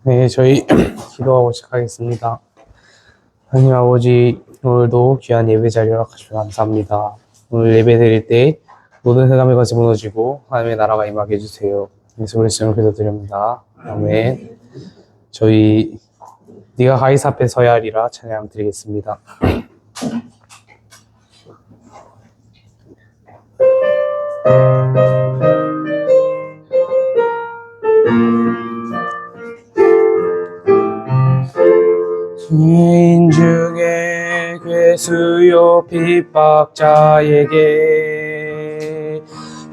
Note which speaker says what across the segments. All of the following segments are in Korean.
Speaker 1: 네, 저희 기도하고 시작하겠습니다. 하나님 아버지, 오늘도 귀한 예배 자리를 허락하셔서 감사합니다. 오늘 예배 드릴 때 모든 흑암의 것이 무너지고 하나님의 나라가 임하게 해주세요. 예수 그리스도로 기도드립니다. 아멘. 저희 네가 가이사 앞에 서야 하리라 찬양 드리겠습니다. 죄인 중에 괴수요 핍박자에게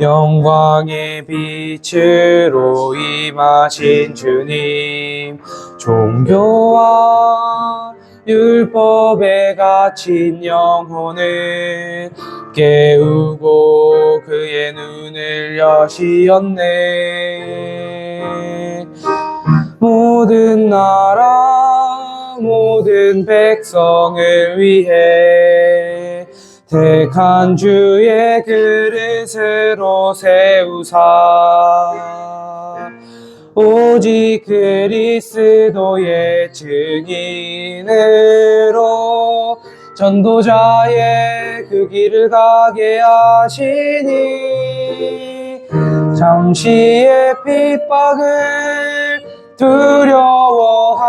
Speaker 1: 영광의 빛으로 임하신 주님, 종교와 율법에 갇힌 영혼을 깨우고 그의 눈을 여시었네. 모든 나라 모든 백성을 위해 택한 주의 그릇으로 세우사 오직 그리스도의 증인으로 전도자의 그 길을 가게 하시니 잠시의 핍박을 두려워하지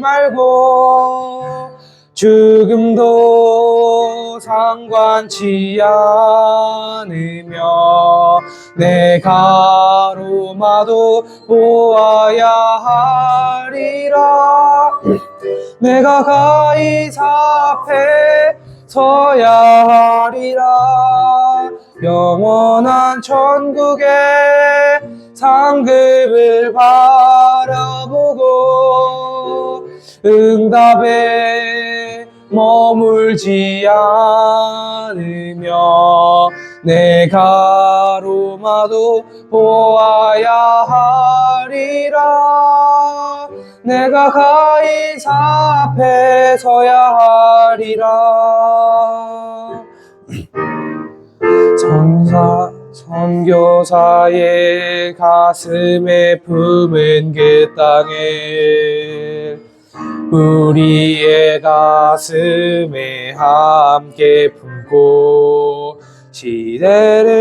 Speaker 1: 말고 죽음도 상관치 않으며 내 가로마도 보아야 하리라. 내가 가이사 앞에 서야 하리라. 영원한 천국의 상급을 바라보고 응답에 머물지 않으며 내 가로마도 보아야 하리라. 내가 가이사 앞에 서야 하리라. 선교사의 가슴에 품은 그 땅을 우리의 가슴에 함께 품고 시대를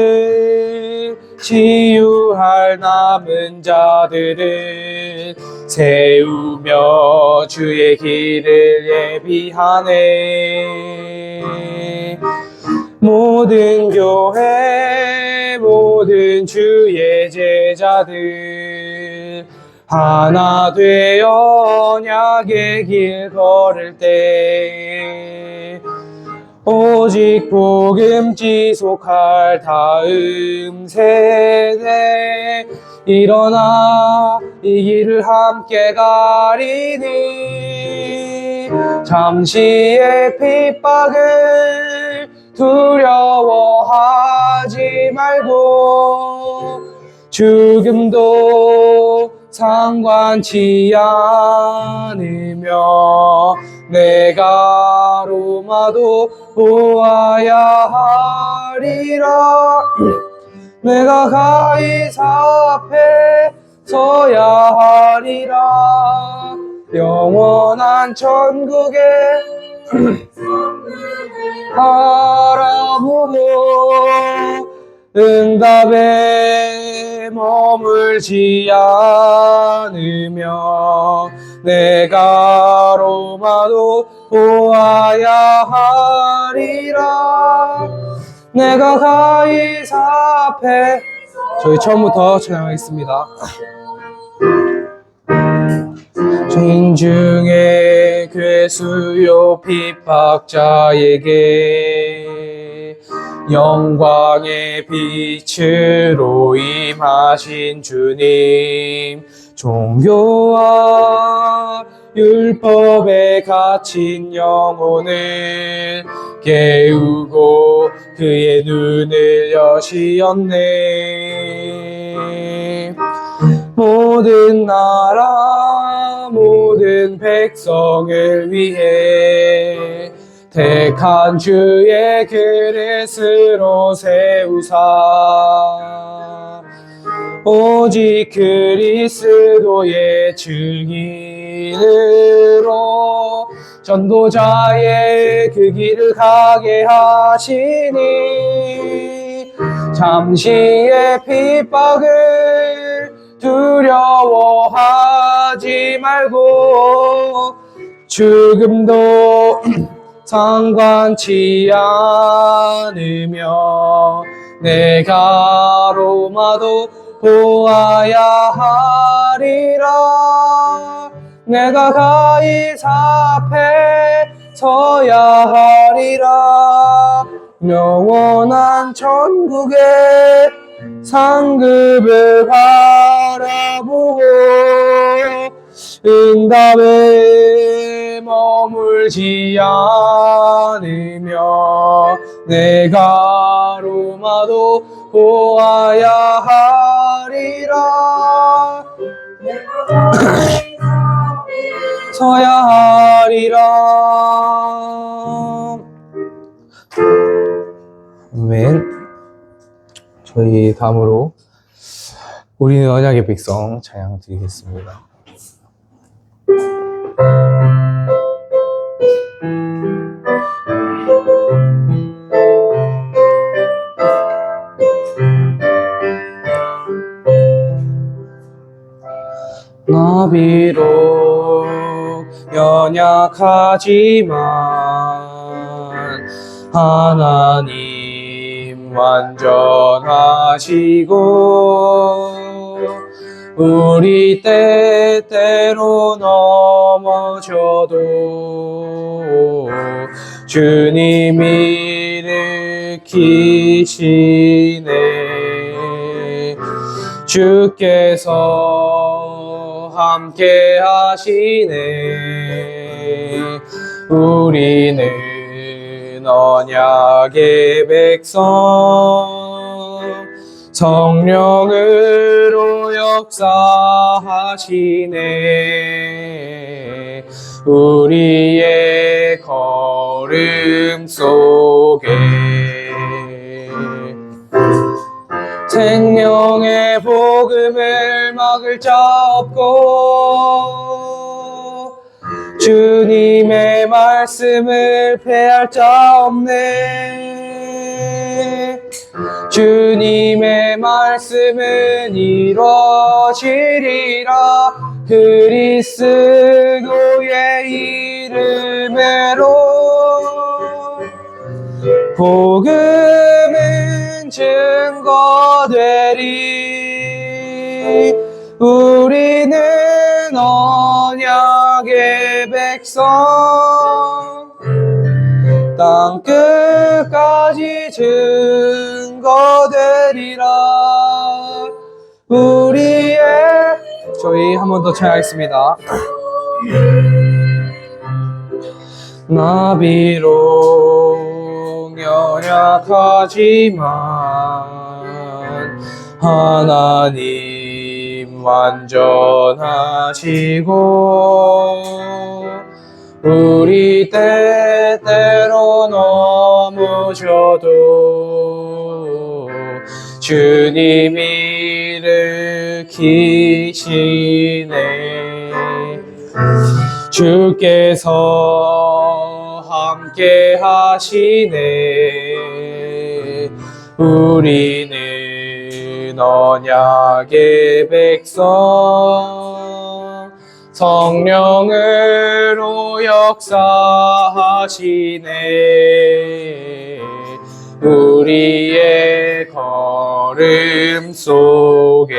Speaker 1: 치유할 남은 자들을 세우며 주의 길을 예비하네. 모든 교회 모든 주의 제자들 하나 되어 언약의 길 걸을 때 오직 복음 지속할 다음 세대 일어나 이 길을 함께 가리니 잠시의 핍박을 두려워하지 말고 죽음도 상관치 않으며 내 가로마도 보아야 하리라. 내가 가이사 앞에 서야 하리라. 영원한 천국에 바라보고 응답에 머물지 않으며 내 가로마도 보아야 하리라. 내가 가이사 앞에 저희 처음부터 찬양하겠습니다. 죄인 중에 괴수요 핍박자에게 영광의 빛으로 임하신 주님, 종교와 율법에 갇힌 영혼을 깨우고 그의 눈을 여시었네. 모든 나라 모든 백성을 위해 택한 주의 그릇으로 세우사 오직 그리스도의 증인으로 전도자의 그 길을 가게 하시니 잠시의 핍박을 두려워하지 말고 죽음도 상관치 않으며 내가 로마도 보아야 하리라. 내가 가이사 앞에 서야 하리라. 영원한 천국의 상급을 바라보고 응답에 머물지 않으며 내가 로마도 보아야 하리라. 서야 하리라. 아멘. 저희 다음으로 우리는 언약의 백성 찬양 드리겠습니다. 나 비록 연약하지만 하나님 완전하시고 우리 때때로 넘어져도 주님 일으키시네. 주께서 함께 하시네. 우리는 언약의 백성 성령으로 역사하시네. 우리의 걸음 속에 생명의 복음을 막을 자 없고 주님의 말씀을 패할 자 없네. 주님의 말씀은 이루어지리라. 그리스도의 이름으로 복음은 증거되리. 우리는 언약의 백성 땅 끝까지 증거되리라. 우리의 저희 한 번 더 찬양하겠습니다. 나 비록 연약하지만 하나님 완전하시고 우리 때때로 넘어져도 주님 일으키시네. 주께서 함께 하시네. 우리는 언약의 백성 성령으로 역사하시네. 우리의 걸음 속에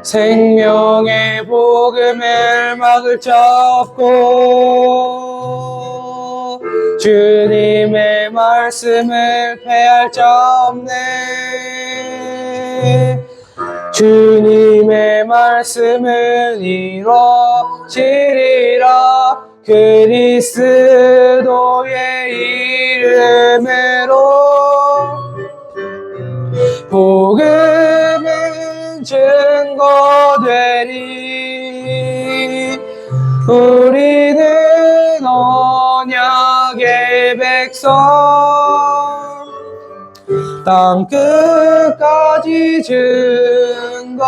Speaker 1: 생명의 복음을 막을 자 없고 주님의 말씀을 패할 자 없네. 주님의 말씀은 이루어지리라. 그리스도의 이름으로 복음은 증거되리. 우리는 언약의 백성 땅 끝까지 증거되리라.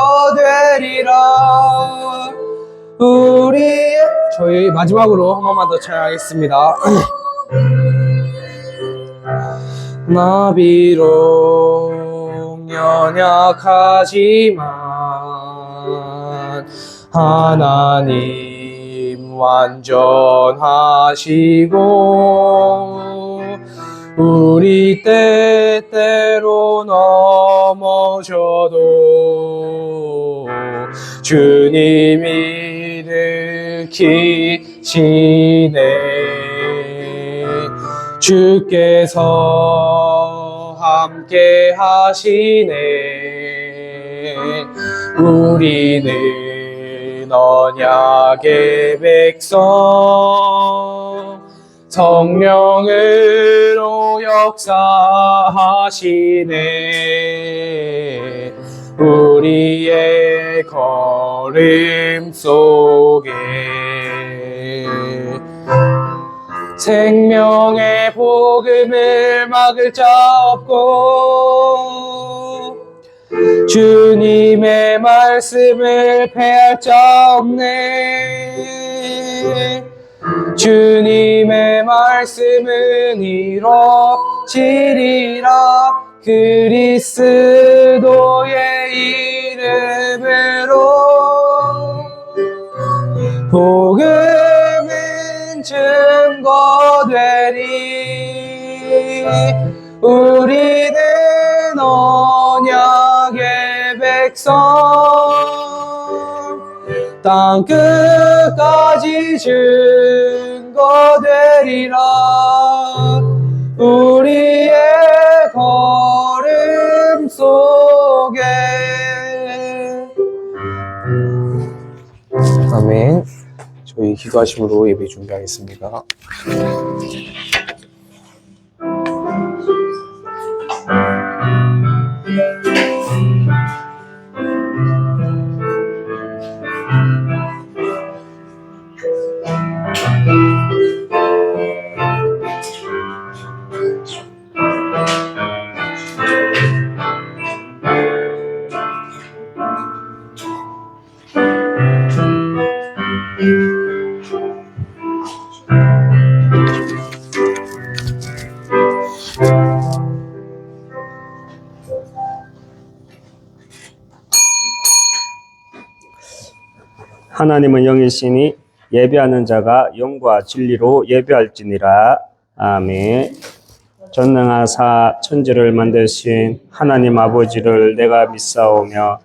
Speaker 1: 우리의 저희 마지막으로 한 번만 더 찬양하겠습니다. 나 비록 연약하지만 하나님 완전하시고 우리 때때로 넘어져도 주님이 일으키시네. 주께서 함께 하시네. 우리는 언약의 백성 성령으로 역사하시네. 우리의 걸음 속에 생명의 복음을 막을 자 없고 주님의 말씀을 패할 자 없네. 주님의 말씀은 이루어지리라. 그리스도의 이름으로 복음은 증거되리. 우리는 언약의 백성 땅 끝까지 증거되리라. 우리의 걸음 속에. 아멘. 저희 기도하심으로 예배 준비하겠습니다.
Speaker 2: 하나님은 영이시니 예배하는 자가 영과 진리로 예배할지니라. 아멘. 전능하사 천지를 만드신 하나님 아버지를 내가 믿사오며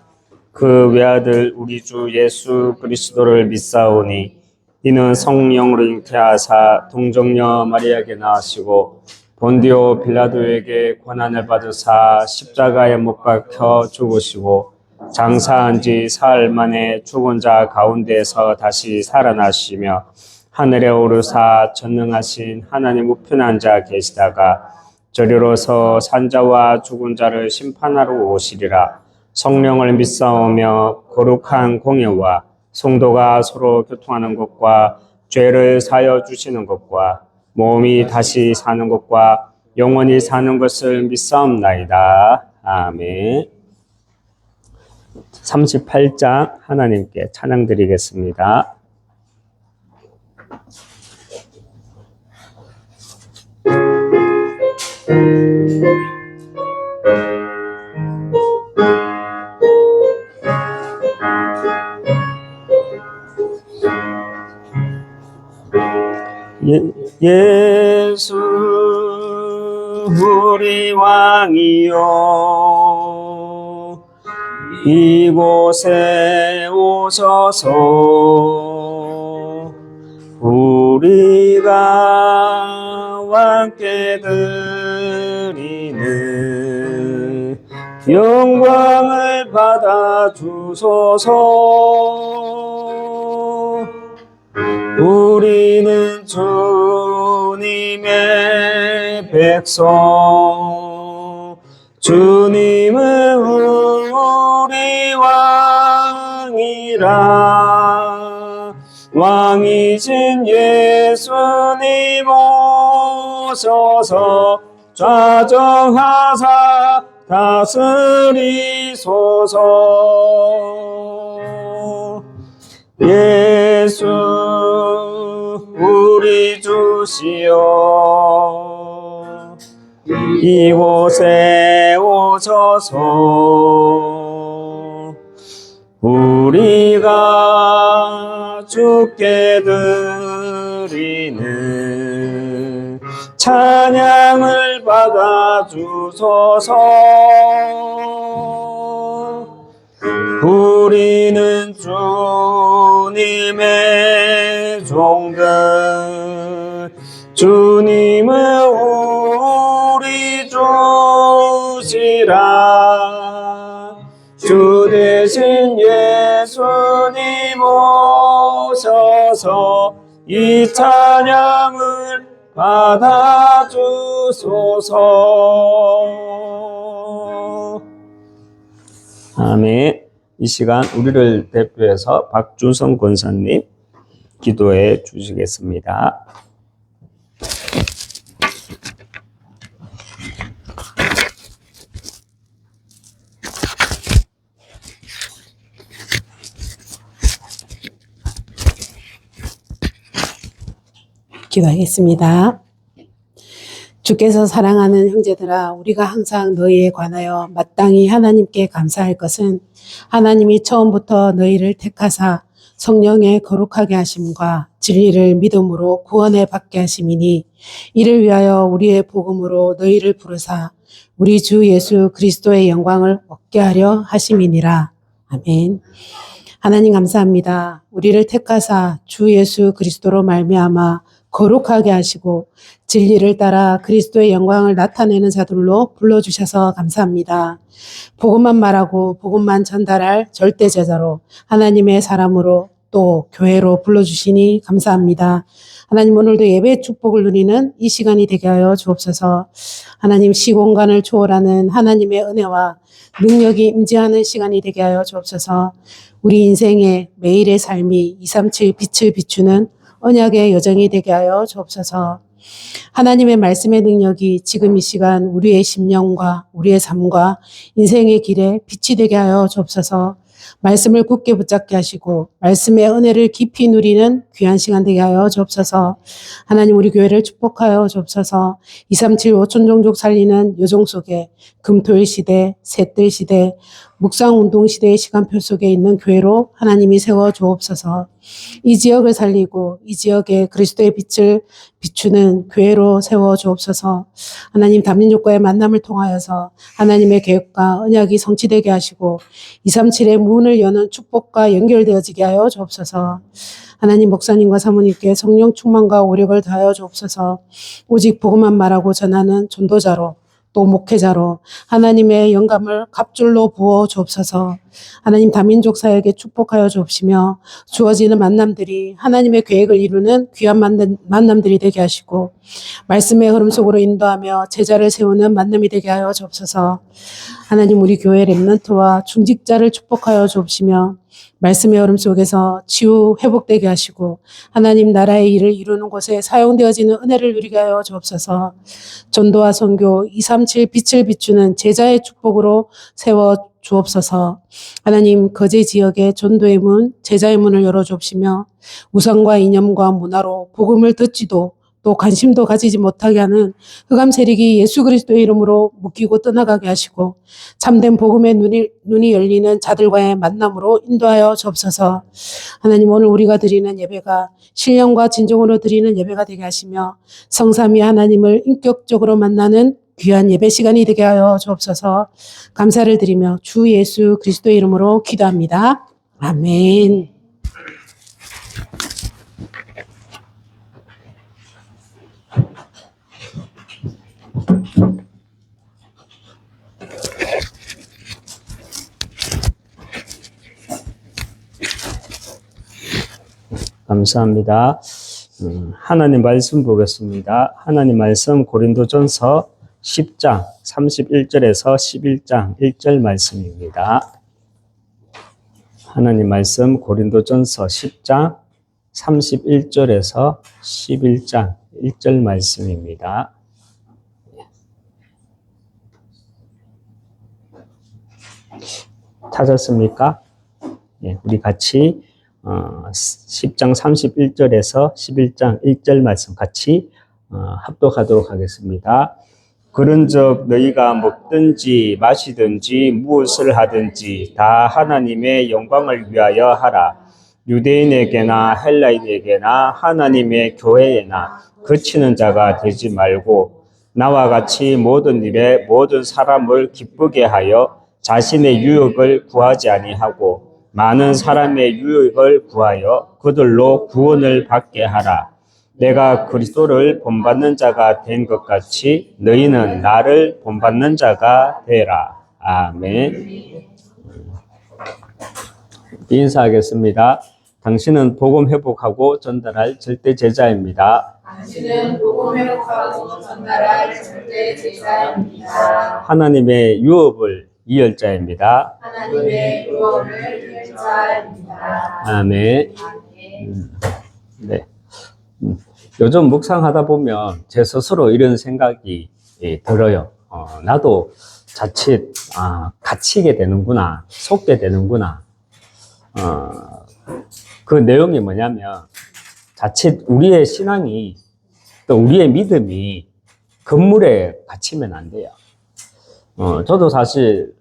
Speaker 2: 그 외아들 우리 주 예수 그리스도를 믿사오니 이는 성령으로 잉태하사 동정녀 마리아에게 나으시고 본디오 빌라도에게 고난을 받으사 십자가에 못 박혀 죽으시고 장사한 지 사흘 만에 죽은 자 가운데서 다시 살아나시며 하늘에 오르사 전능하신 하나님 우편한 자 계시다가 저리로서 산자와 죽은 자를 심판하러 오시리라. 성령을 믿사오며 거룩한 공예와 성도가 서로 교통하는 것과 죄를 사여 주시는 것과 몸이 다시 사는 것과 영원히 사는 것을 믿사옵나이다. 아멘. 38장 하나님께 찬양 드리겠습니다. 예수 우리 왕이요 이곳에 오셔서 우리가 왕께 드리는 영광을 받아 주소서. 우리는 주님의 백성, 주님은 우리 왕이라. 왕이신 예수님 오셔서 좌정하사 다스리소서. 예수 우리 주시여 이곳에 오셔서 우리가 주께 드리는 찬양을 받아주소서. 우리는 주님의 종들, 주님은 우리 주시라. 주 대신 예수님 오셔서 이 찬양을 받아주소서. 아멘. 이 시간 우리를 대표해서 박주성 권사님 기도해 주시겠습니다.
Speaker 3: 기도하겠습니다. 주께서 사랑하는 형제들아, 우리가 항상 너희에 관하여 마땅히 하나님께 감사할 것은 하나님이 처음부터 너희를 택하사 성령의 거룩하게 하심과 진리를 믿음으로 구원에 받게 하심이니, 이를 위하여 우리의 복음으로 너희를 부르사 우리 주 예수 그리스도의 영광을 얻게 하려 하심이니라. 아멘. 하나님 감사합니다. 우리를 택하사 주 예수 그리스도로 말미암아 거룩하게 하시고 진리를 따라 그리스도의 영광을 나타내는 자들로 불러주셔서 감사합니다. 복음만 말하고 복음만 전달할 절대 제자로 하나님의 사람으로 또 교회로 불러주시니 감사합니다. 하나님, 오늘도 예배의 축복을 누리는 이 시간이 되게 하여 주옵소서. 하나님, 시공간을 초월하는 하나님의 은혜와 능력이 임재하는 시간이 되게 하여 주옵소서. 우리 인생의 매일의 삶이 237 빛을 비추는 언약의 여정이 되게 하여 주옵소서. 하나님의 말씀의 능력이 지금 이 시간 우리의 심령과 우리의 삶과 인생의 길에 빛이 되게 하여 주옵소서. 말씀을 굳게 붙잡게 하시고 말씀의 은혜를 깊이 누리는 귀한 시간 되게 하여 주옵소서. 하나님, 우리 교회를 축복하여 주옵소서. 237 5천종족 살리는 여정 속에 금토일 시대, 셋들 시대, 묵상운동 시대의 시간표 속에 있는 교회로 하나님이 세워 주옵소서. 이 지역을 살리고 이 지역에 그리스도의 빛을 비추는 교회로 세워 주옵소서. 하나님, 담임족과의 만남을 통하여서 하나님의 계획과 언약이 성취되게 하시고 237의 문을 여는 축복과 연결되어지게 하여 주옵소서. 하나님, 목사님과 사모님께 성령 충만과 오력을 다하여 주옵소서. 오직 복음만 말하고 전하는 전도자로 또 목회자로 하나님의 영감을 갑줄로 부어 주옵소서. 하나님, 다민족 사역에 축복하여 주옵시며 주어지는 만남들이 하나님의 계획을 이루는 귀한 만남들이 되게 하시고 말씀의 흐름 속으로 인도하며 제자를 세우는 만남이 되게 하여 주옵소서. 하나님, 우리 교회 렘넌트와 중직자를 축복하여 주옵시며 말씀의 흐름 속에서 치유 회복되게 하시고 하나님 나라의 일을 이루는 곳에 사용되어지는 은혜를 누리게 하여 주옵소서. 전도와 선교 237 빛을 비추는 제자의 축복으로 세워 주옵소서. 하나님, 거제 지역의 전도의 문, 제자의 문을 열어 주옵시며 우상과 이념과 문화로 복음을 듣지도 또 관심도 가지지 못하게 하는 흑암 세력이 예수 그리스도의 이름으로 묶이고 떠나가게 하시고 참된 복음의 눈이 열리는 자들과의 만남으로 인도하여 주옵소서. 하나님, 오늘 우리가 드리는 예배가 신령과 진정으로 드리는 예배가 되게 하시며 성삼위 하나님을 인격적으로 만나는 귀한 예배 시간이 되게 하여 주옵소서. 감사를 드리며 주 예수 그리스도의 이름으로 기도합니다. 아멘.
Speaker 2: 감사합니다. 하나님 말씀 보겠습니다. 하나님 말씀 고린도전서 10장 31절에서 11장 1절 말씀입니다. 하나님 말씀 고린도전서 10장 31절에서 11장 1절 말씀입니다. 찾았습니까? 예, 우리 같이 10장 31절에서 11장 1절 말씀 같이 합독하도록 하겠습니다. 그런즉 너희가 먹든지 마시든지 무엇을 하든지 다 하나님의 영광을 위하여 하라. 유대인에게나 헬라인에게나 하나님의 교회에나 그치는 자가 되지 말고 나와 같이 모든 일에 모든 사람을 기쁘게 하여 자신의 유익을 구하지 아니하고 많은 사람의 유익을 구하여 그들로 구원을 받게 하라. 내가 그리스도를 본받는 자가 된 것 같이 너희는 나를 본받는 자가 되라. 아멘. 인사하겠습니다. 당신은 복음 회복하고 전달할 절대 제자입니다.
Speaker 4: 당신은 복음 회복하고 전달할 절대 제자입니다.
Speaker 2: 하나님의 유업을 이을 자입니다.
Speaker 4: 하나님의 유언을 이을 자입니다.
Speaker 2: 아멘. 네. 요즘 묵상하다 보면 제 스스로 이런 생각이 들어요. 나도 자칫 갇히게 되는구나, 속게 되는구나. 그 내용이 뭐냐면 자칫 우리의 신앙이 또 우리의 믿음이 건물에 갇히면 안 돼요. 저도 사실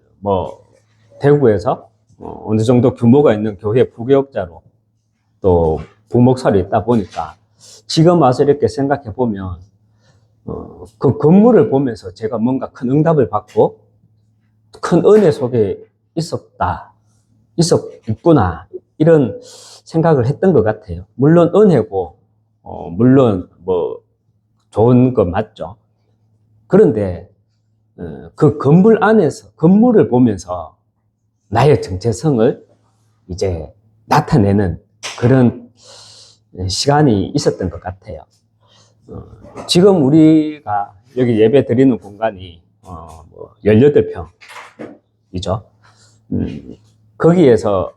Speaker 2: 대구에서 어느 정도 규모가 있는 교회 부교역자로 또 부목사로 있다 보니까 지금 와서 이렇게 생각해 보면 그 건물을 보면서 제가 뭔가 큰 응답을 받고 큰 은혜 속에 있구나 이런 생각을 했던 것 같아요. 물론 은혜고 물론 좋은 건 맞죠. 그런데 그 건물 안에서 건물을 보면서 나의 정체성을 이제 나타내는 그런 시간이 있었던 것 같아요. 지금 우리가 여기 예배 드리는 공간이 18평이죠. 거기에서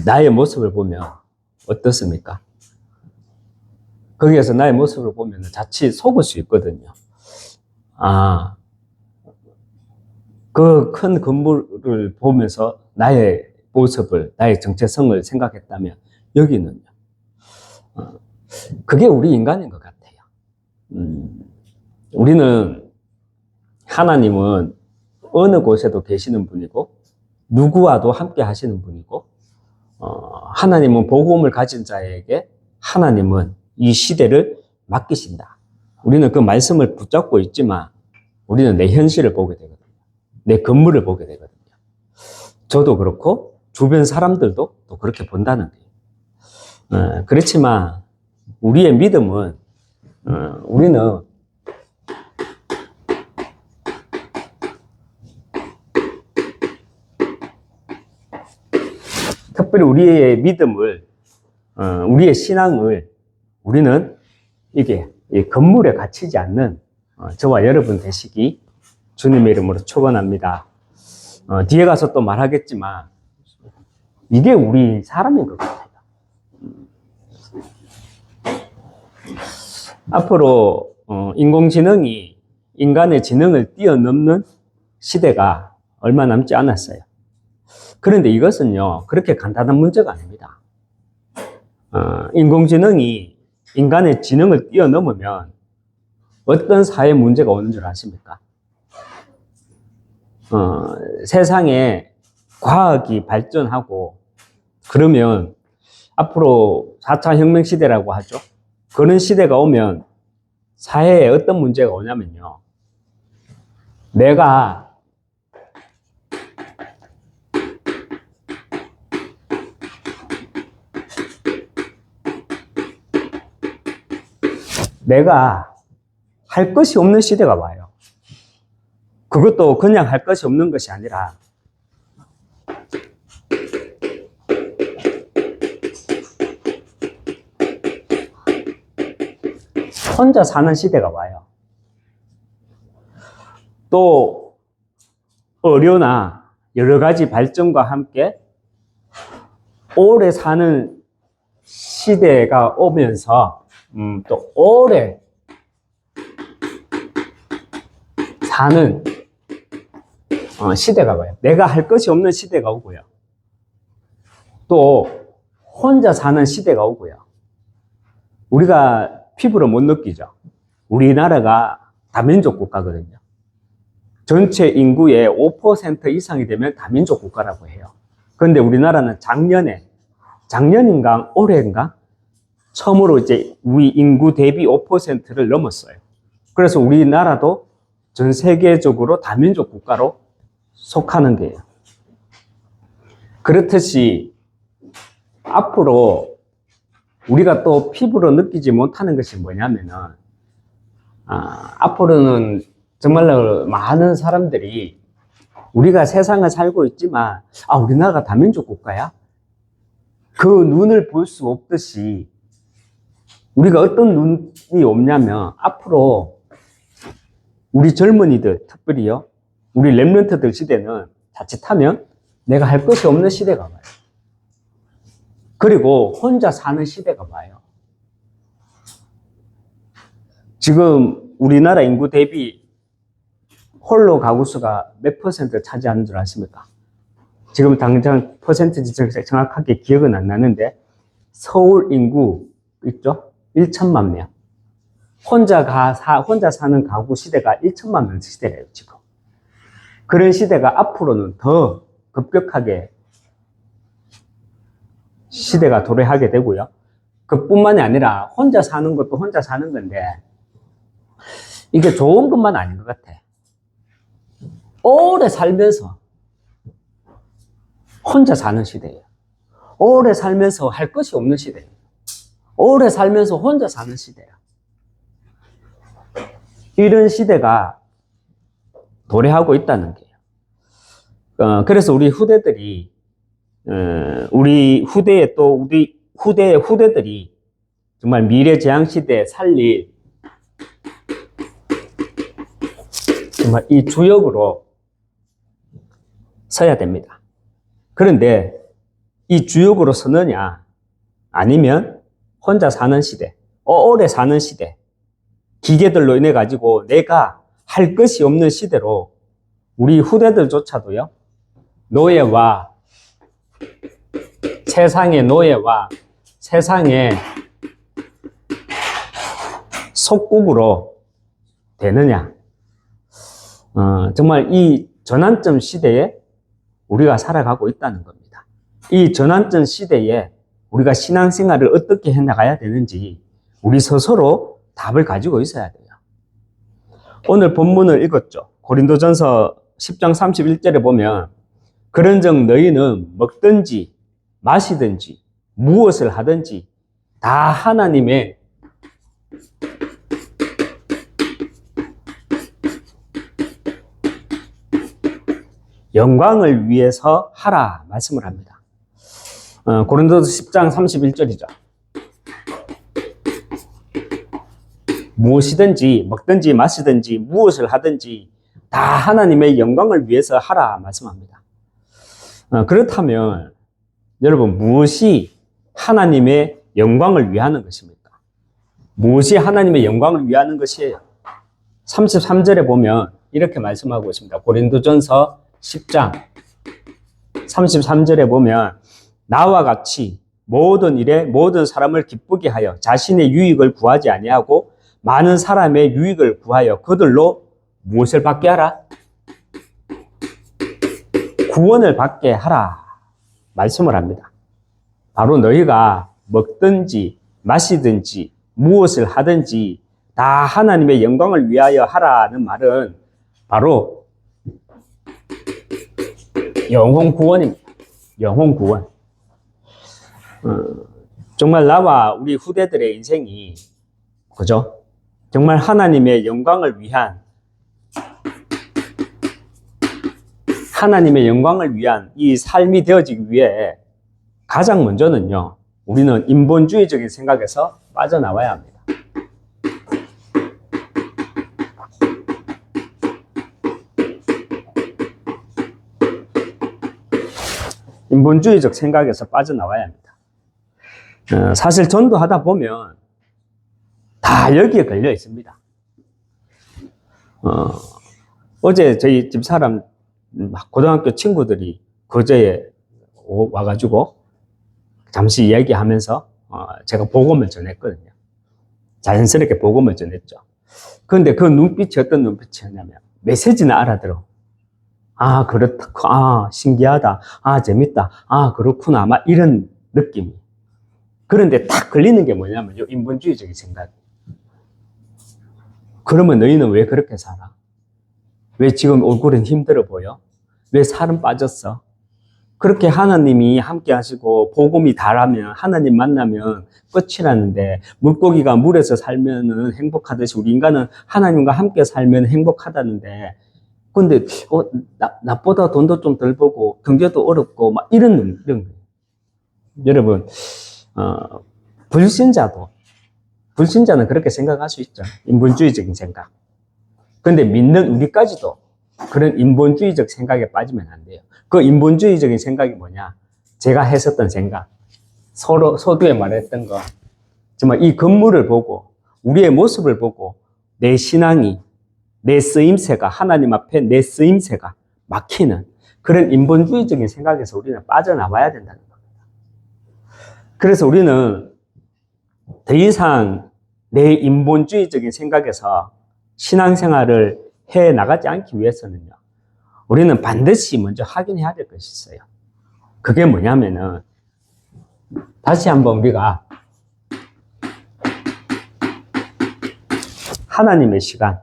Speaker 2: 나의 모습을 보면 어떻습니까? 거기에서 나의 모습을 보면 자칫 속을 수 있거든요. 그 큰 건물을 보면서 나의 모습을, 나의 정체성을 생각했다면 여기는요. 그게 우리 인간인 것 같아요. 우리는 하나님은 어느 곳에도 계시는 분이고 누구와도 함께 하시는 분이고 하나님은 복음을 가진 자에게 하나님은 이 시대를 맡기신다. 우리는 그 말씀을 붙잡고 있지만 우리는 내 현실을 보게 되거든요. 내 건물을 보게 되거든요. 저도 그렇고 주변 사람들도 또 그렇게 본다는 거예요. 그렇지만 우리의 믿음은 우리는 특별히 우리의 믿음을 우리의 신앙을 우리는 이게 이 건물에 갇히지 않는 저와 여러분 되시기 주님의 이름으로 축원합니다. 뒤에 가서 또 말하겠지만 이게 우리 사람인 것 같아요. 앞으로 인공지능이 인간의 지능을 뛰어넘는 시대가 얼마 남지 않았어요. 그런데 이것은요 그렇게 간단한 문제가 아닙니다. 인공지능이 인간의 지능을 뛰어넘으면 어떤 사회 문제가 오는 줄 아십니까? 세상에 과학이 발전하고 그러면 앞으로 4차 혁명 시대라고 하죠. 그런 시대가 오면 사회에 어떤 문제가 오냐면요. 내가 할 것이 없는 시대가 와요. 그것도 그냥 할 것이 없는 것이 아니라 혼자 사는 시대가 와요. 또 의료나 여러 가지 발전과 함께 오래 사는 시대가 오면서 또 오래 사는 시대가 와요. 내가 할 것이 없는 시대가 오고요. 또 혼자 사는 시대가 오고요. 우리가 피부로 못 느끼죠. 우리나라가 다민족 국가거든요. 전체 인구의 5% 이상이 되면 다민족 국가라고 해요. 그런데 우리나라는 작년인가 올해인가 처음으로 이제 우리 인구 대비 5%를 넘었어요. 그래서 우리나라도 전 세계적으로 다민족 국가로 속하는 거예요. 그렇듯이 앞으로 우리가 또 피부로 느끼지 못하는 것이 뭐냐면은, 앞으로는 정말로 많은 사람들이 우리가 세상을 살고 있지만, 우리나라가 다민족 국가야? 그 눈을 볼 수 없듯이 우리가 어떤 눈이 없냐면, 앞으로 우리 젊은이들, 특별히요, 우리 랩런트들 시대는 자칫하면 내가 할 것이 없는 시대가 와요. 그리고 혼자 사는 시대가 와요. 지금 우리나라 인구 대비 홀로 가구 수가 몇 퍼센트 차지하는 줄 아십니까? 지금 당장 퍼센티지 정확하게 기억은 안 나는데, 서울 인구 있죠? 1천만 명. 혼자 사는 가구 시대가 1천만 명 시대예요, 지금. 그런 시대가 앞으로는 더 급격하게 시대가 도래하게 되고요. 그뿐만이 아니라 혼자 사는 것도 혼자 사는 건데, 이게 좋은 것만 아닌 것 같아. 오래 살면서 혼자 사는 시대예요. 오래 살면서 할 것이 없는 시대예요. 오래 살면서 혼자 사는 시대야. 이런 시대가 도래하고 있다는 거예요. 그래서 우리 후대들이, 우리 후대의 후대들이 정말 미래재앙시대에 살릴 정말 이 주역으로 서야 됩니다. 그런데 이 주역으로 서느냐, 아니면 혼자 사는 시대, 오래 사는 시대, 기계들로 인해 가지고 내가 할 것이 없는 시대로 우리 후대들조차도요, 노예와 세상의 노예와 세상의 속국으로 되느냐. 정말 이 전환점 시대에 우리가 살아가고 있다는 겁니다. 이 전환점 시대에 우리가 신앙생활을 어떻게 해나가야 되는지 우리 스스로 답을 가지고 있어야 돼요. 오늘 본문을 읽었죠. 고린도전서 10장 31절에 보면, 그런즉 너희는 먹든지 마시든지 무엇을 하든지 다 하나님의 영광을 위해서 하라 말씀을 합니다. 고린도서 10장 31절이죠. 무엇이든지 먹든지 마시든지 무엇을 하든지 다 하나님의 영광을 위해서 하라 말씀합니다. 그렇다면 여러분, 무엇이 하나님의 영광을 위하는 것입니까? 무엇이 하나님의 영광을 위하는 것이에요? 33절에 보면 이렇게 말씀하고 있습니다. 고린도전서 10장 33절에 보면, 나와 같이 모든 일에 모든 사람을 기쁘게 하여 자신의 유익을 구하지 아니하고 많은 사람의 유익을 구하여 그들로 무엇을 받게 하라? 구원을 받게 하라 말씀을 합니다. 바로 너희가 먹든지 마시든지 무엇을 하든지 다 하나님의 영광을 위하여 하라는 말은 바로 영혼 구원입니다. 영혼 구원. 정말 나와 우리 후대들의 인생이, 그죠? 정말 하나님의 영광을 위한, 하나님의 영광을 위한 이 삶이 되어지기 위해 가장 먼저는요, 우리는 인본주의적인 생각에서 빠져나와야 합니다. 인본주의적 생각에서 빠져나와야 합니다. 사실 전도하다 보면 다 여기에 걸려 있습니다. 어제 저희 집사람 고등학교 친구들이 거제에 와가지고 잠시 이야기하면서 제가 복음을 전했거든요. 자연스럽게 복음을 전했죠. 그런데 그 눈빛이 어떤 눈빛이었냐면 메시지는 알아들어. 아, 그렇다. 아, 신기하다. 아, 재밌다. 아, 그렇구나. 막 이런 느낌이. 그런데 딱 걸리는 게 뭐냐면 요 인본주의적인 생각. 그러면 너희는 왜 그렇게 살아? 왜 지금 얼굴은 힘들어 보여? 왜 살은 빠졌어? 그렇게 하나님이 함께 하시고 복음이 달하면 하나님 만나면 끝이라는데 물고기가 물에서 살면은 행복하듯이 우리 인간은 하나님과 함께 살면 행복하다는데 근데 나보다 돈도 좀 덜 벌고 경제도 어렵고 막 이런 거예요. 여러분 불신자는 그렇게 생각할 수 있죠. 인본주의적인 생각. 근데 믿는 우리까지도 그런 인본주의적 생각에 빠지면 안 돼요. 그 인본주의적인 생각이 뭐냐? 제가 했었던 생각. 서두에 말했던 거. 정말 이 건물을 보고, 우리의 모습을 보고, 내 신앙이, 내 쓰임새가, 하나님 앞에 내 쓰임새가 막히는 그런 인본주의적인 생각에서 우리는 빠져나와야 된다는 겁니다. 그래서 우리는 더 이상 내 인본주의적인 생각에서 신앙생활을 해 나가지 않기 위해서는요. 우리는 반드시 먼저 확인해야 될 것이 있어요. 그게 뭐냐면은 다시 한번 우리가 하나님의 시간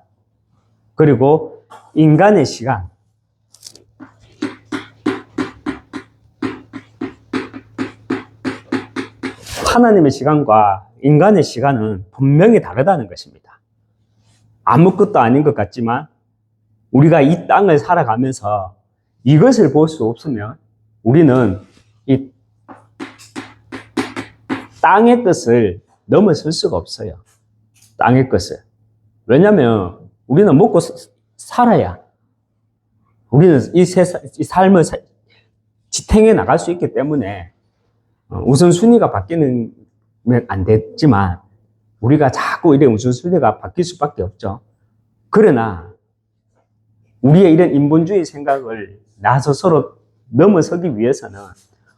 Speaker 2: 그리고 인간의 시간 하나님의 시간과 인간의 시간은 분명히 다르다는 것입니다. 아무것도 아닌 것 같지만 우리가 이 땅을 살아가면서 이것을 볼 수 없으면 우리는 이 땅의 뜻을 넘어설 수가 없어요. 땅의 것을. 왜냐하면 우리는 먹고 살아야 우리는 이 삶을 지탱해 나갈 수 있기 때문에 우선순위가 바뀌는 안 됐지만 우리가 자꾸 이런 우선순위가 바뀔 수밖에 없죠. 그러나 우리의 이런 인본주의 생각을 나서 서로 넘어서기 위해서는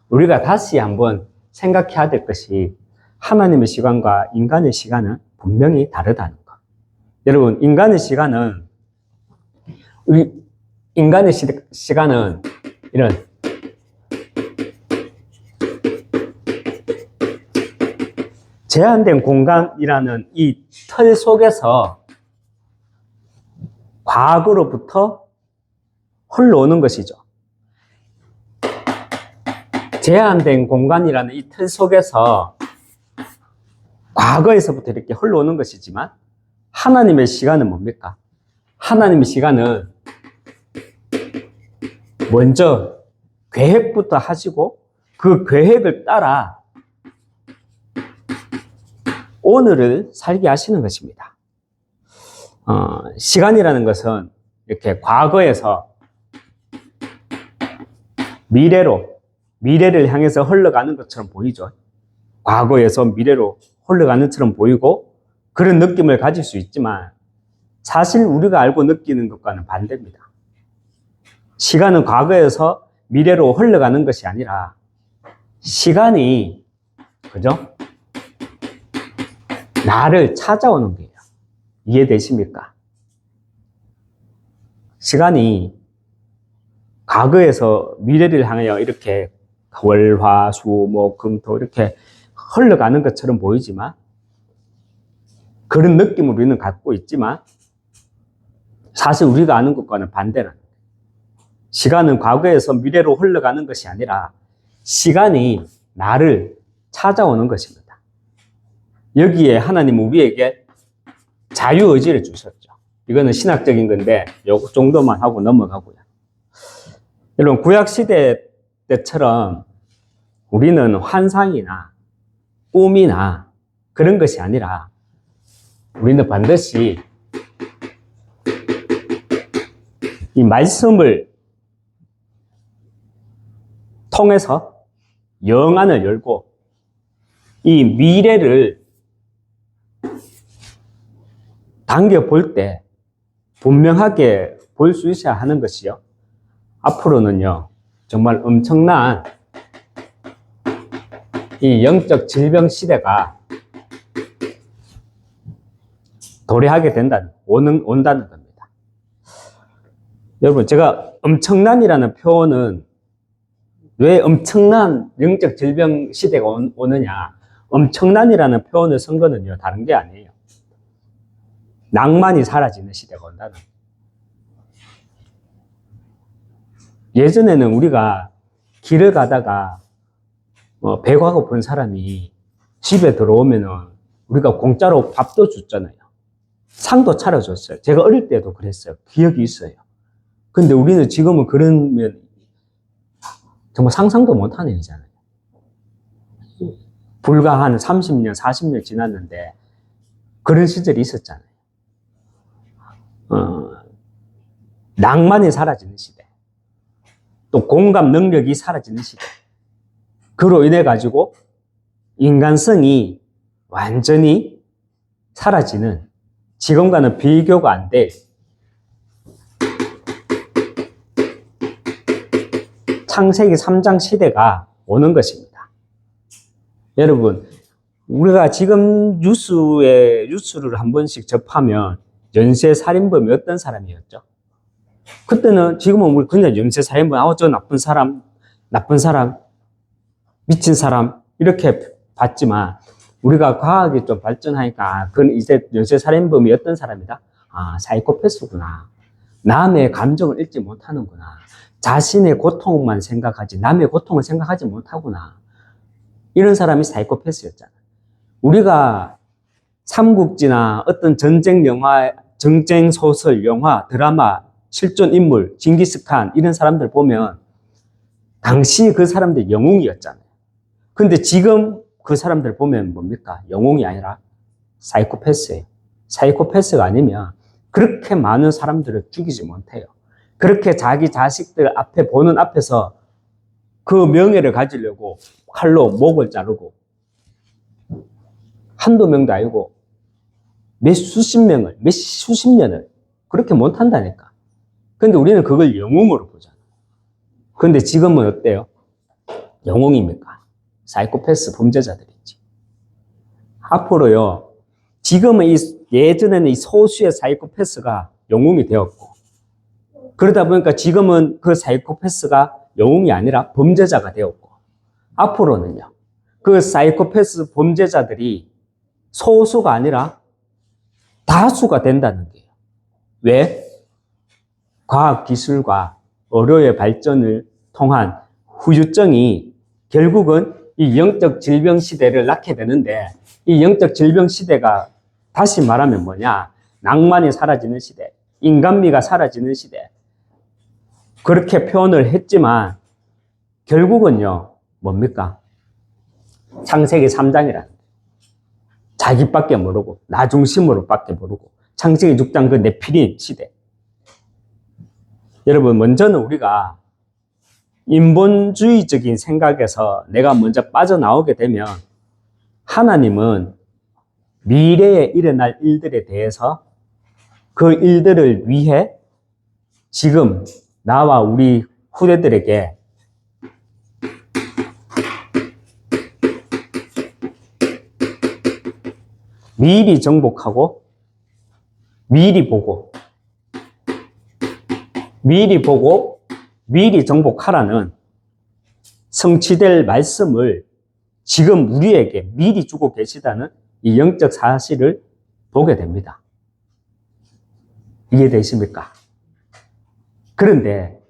Speaker 2: 우리가 다시 한번 생각해야 될 것이 하나님의 시간과 인간의 시간은 분명히 다르다는 것. 여러분, 인간의 시간은 이런 제한된 공간이라는 이 틀 속에서 과거로부터 흘러오는 것이죠. 제한된 공간이라는 이 틀 속에서 과거에서부터 이렇게 흘러오는 것이지만 하나님의 시간은 뭡니까? 하나님의 시간은 먼저 계획부터 하시고 그 계획을 따라 오늘을 살게 하시는 것입니다. 시간이라는 것은 이렇게 과거에서 미래를 향해서 흘러가는 것처럼 보이죠. 과거에서 미래로 흘러가는 것처럼 보이고 그런 느낌을 가질 수 있지만 사실 우리가 알고 느끼는 것과는 반대입니다. 시간은 과거에서 미래로 흘러가는 것이 아니라 시간이 그죠? 나를 찾아오는 거예요. 이해되십니까? 시간이 과거에서 미래를 향하여 이렇게 월, 화, 수, 목, 금, 토 이렇게 흘러가는 것처럼 보이지만 그런 느낌을 우리는 갖고 있지만 사실 우리가 아는 것과는 반대라는 거예요. 시간은 과거에서 미래로 흘러가는 것이 아니라 시간이 나를 찾아오는 것입니다. 여기에 하나님은 우리에게 자유의지를 주셨죠. 이거는 신학적인 건데 요 정도만 하고 넘어가고요. 여러분 구약시대 때처럼 우리는 환상이나 꿈이나 그런 것이 아니라 우리는 반드시 이 말씀을 통해서 영안을 열고 이 미래를 당겨 볼 때 분명하게 볼 수 있어야 하는 것이요. 앞으로는요, 정말 엄청난 이 영적 질병 시대가 도래하게 온다는 겁니다. 여러분, 제가 엄청난이라는 표현은 왜 엄청난 영적 질병 시대가 오느냐? 엄청난이라는 표현을 쓴 거는요, 다른 게 아니에요. 낭만이 사라지는 시대가 온다는. 예전에는 우리가 길을 가다가 배가 고픈 사람이 집에 들어오면은 우리가 공짜로 밥도 줬잖아요. 상도 차려줬어요. 제가 어릴 때도 그랬어요. 기억이 있어요. 근데 우리는 지금은 그러면 정말 상상도 못하는 일이잖아요. 불과 한 30년, 40년 지났는데 그런 시절이 있었잖아요. 낭만이 사라지는 시대. 또 공감 능력이 사라지는 시대. 그로 인해 가지고 인간성이 완전히 사라지는, 지금과는 비교가 안 될 창세기 3장 시대가 오는 것입니다. 여러분, 우리가 지금 뉴스를 한 번씩 접하면 연쇄살인범이 어떤 사람이었죠? 그때는, 지금은 우리 그냥 연쇄살인범, 저 나쁜 사람, 미친 사람, 이렇게 봤지만, 우리가 과학이 좀 발전하니까, 그건 이제 연쇄살인범이 어떤 사람이다? 사이코패스구나. 남의 감정을 읽지 못하는구나. 자신의 고통만 생각하지, 남의 고통을 생각하지 못하구나. 이런 사람이 사이코패스였잖아. 우리가 삼국지나 어떤 전쟁 영화, 전쟁 소설, 영화, 드라마, 실존 인물, 징기스칸, 이런 사람들 보면, 당시 그 사람들 영웅이었잖아요. 근데 지금 그 사람들 보면 뭡니까? 영웅이 아니라 사이코패스예요. 사이코패스가 아니면 그렇게 많은 사람들을 죽이지 못해요. 그렇게 자기 자식들 앞에 보는 앞에서 그 명예를 가지려고 칼로 목을 자르고, 한두 명도 아니고 몇 수십 년을 그렇게 못한다니까. 근데 우리는 그걸 영웅으로 보잖아요. 근데 지금은 어때요? 영웅입니까? 사이코패스 범죄자들이지. 앞으로요, 지금은 예전에는 이 소수의 사이코패스가 영웅이 되었고, 그러다 보니까 지금은 그 사이코패스가 영웅이 아니라 범죄자가 되었고, 앞으로는요, 그 사이코패스 범죄자들이 소수가 아니라 다수가 된다는 거예요. 왜? 과학기술과 의료의 발전을 통한 후유증이 결국은 이 영적 질병 시대를 낳게 되는데, 이 영적 질병 시대가 다시 말하면 뭐냐? 낭만이 사라지는 시대, 인간미가 사라지는 시대. 그렇게 표현을 했지만 결국은요, 뭡니까? 창세기 3장이라는 자기밖에 모르고 나 중심으로 밖에 모르고 창세기 6장 그 네피림 시대. 여러분, 먼저는 우리가 인본주의적인 생각에서 내가 먼저 빠져나오게 되면, 하나님은 미래에 일어날 일들에 대해서 그 일들을 위해 지금 나와 우리 후대들에게 미리 정복하고 미리 보고 미리 정복하라는 성취될 말씀을 지금 우리에게 미리 주고 계시다는 이 영적 사실을 보게 됩니다. 이해되십니까? 그런데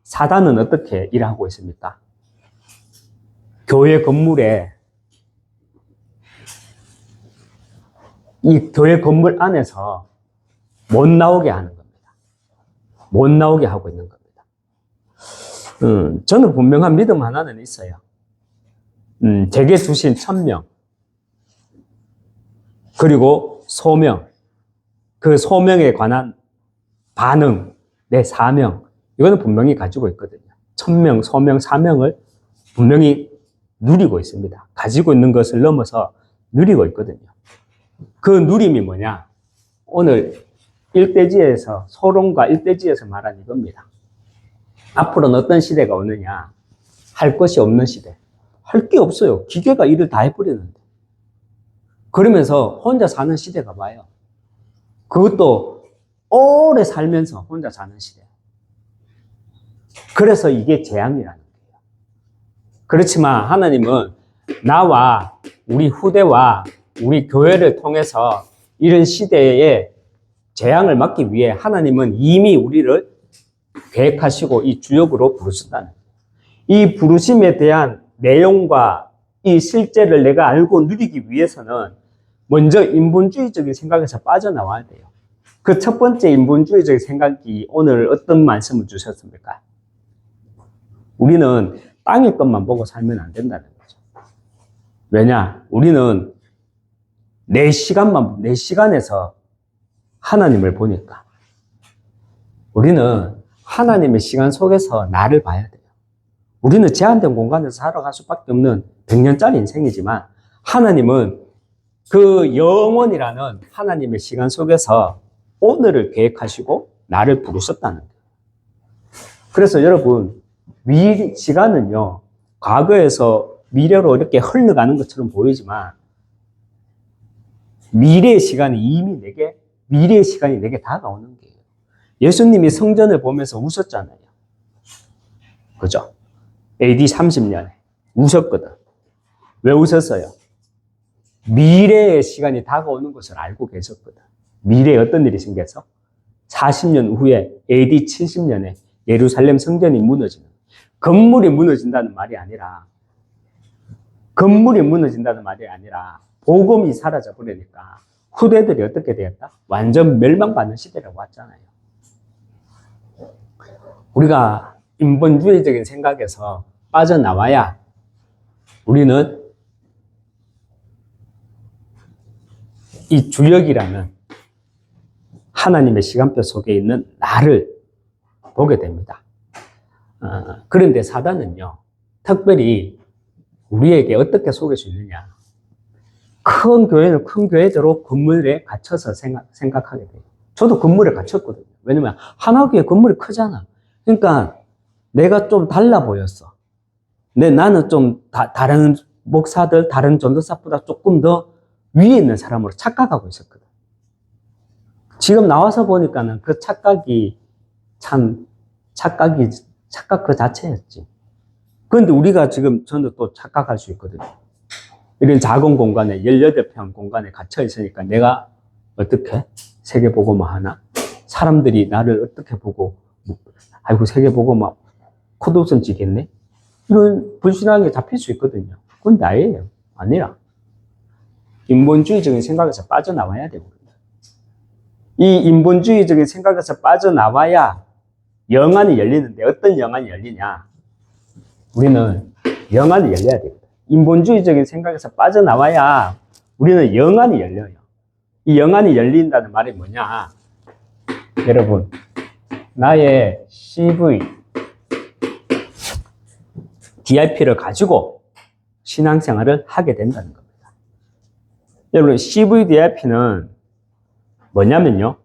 Speaker 2: 사단은 어떻게 일하고 있습니까? 교회 건물에, 이 교회 건물 안에서 못 나오게 하는 겁니다. 못 나오게 하고 있는 겁니다. 저는 분명한 믿음 하나는 있어요. 제게 주신 천명, 그리고 소명, 그 소명에 관한 반응, 내 사명, 이거는 분명히 가지고 있거든요. 천명, 소명, 사명을 분명히 누리고 있습니다. 가지고 있는 것을 넘어서 누리고 있거든요. 그 누림이 뭐냐? 오늘 일대지에서, 소론과 일대지에서 말한 이겁니다. 앞으로는 어떤 시대가 오느냐? 할 것이 없는 시대. 할 게 없어요. 기계가 일을 다 해버리는데. 그러면서 혼자 사는 시대가 와요. 그것도 오래 살면서 혼자 사는 시대. 그래서 이게 재앙이라는 거예요. 그렇지만 하나님은 나와 우리 후대와 우리 교회를 통해서 이런 시대에 재앙을 막기 위해 하나님은 이미 우리를 계획하시고 이 주역으로 부르셨다는 거예요. 이 부르심에 대한 내용과 이 실제를 내가 알고 누리기 위해서는 먼저 인본주의적인 생각에서 빠져나와야 돼요. 그 첫 번째 인본주의적인 생각이 오늘 어떤 말씀을 주셨습니까? 우리는 땅의 것만 보고 살면 안 된다는 거죠. 왜냐? 우리는 내 시간에서 하나님을 보니까 우리는 하나님의 시간 속에서 나를 봐야 돼요. 우리는 제한된 공간에서 살아갈 수밖에 없는 100년짜리 인생이지만 하나님은 그 영원이라는 하나님의 시간 속에서 오늘을 계획하시고 나를 부르셨다는 거예요. 그래서 여러분, 시간은요, 과거에서 미래로 이렇게 흘러가는 것처럼 보이지만 미래의 시간이 내게 다가오는 거예요. 예수님이 성전을 보면서 우셨잖아요. 그죠? AD 30년에 우셨거든. 왜 우셨어요? 미래의 시간이 다가오는 것을 알고 계셨거든. 미래에 어떤 일이 생겨서 40년 후에 AD 70년에 예루살렘 성전이 무너지는, 건물이 무너진다는 말이 아니라 복음이 사라져 버리니까 후대들이 어떻게 되었다? 완전 멸망받는 시대라고 왔잖아요. 우리가 인본주의적인 생각에서 빠져나와야 우리는 이 주역이라는 하나님의 시간표 속에 있는 나를 보게 됩니다. 그런데 사단은요, 특별히 우리에게 어떻게 속일 수 있느냐. 큰 교회는 큰 교회대로 건물에 갇혀서 생각하게 돼요. 저도 건물에 갇혔거든요. 왜냐면 하나교회 건물이 크잖아. 그러니까 내가 좀 달라 보였어. 근데 나는 좀 다른 목사들, 다른 전도사보다 조금 더 위에 있는 사람으로 착각하고 있었거든. 지금 나와서 보니까는 그 착각이 착각 그 자체였지. 그런데 우리가 지금 저는 또 착각할 수 있거든요. 이런 작은 공간에 18평 공간에 갇혀 있으니까 내가 어떻게 세계보고만 하나? 사람들이 나를 어떻게 보고 아이고 세계보고만 콧웃음 지겠네? 이런 불신앙에 잡힐 수 있거든요. 그건 나예요. 아니라 인본주의적인 생각에서 빠져나와야 되거든요. 이 인본주의적인 생각에서 빠져나와야 영안이 열리는데 어떤 영안이 열리냐? 우리는 영안이 열려야 됩니다. 인본주의적인 생각에서 빠져나와야 우리는 영안이 열려요. 이 영안이 열린다는 말이 뭐냐? 여러분, 나의 CV, DIP를 가지고 신앙생활을 하게 된다는 겁니다. 여러분, CV, DIP는 뭐냐면요.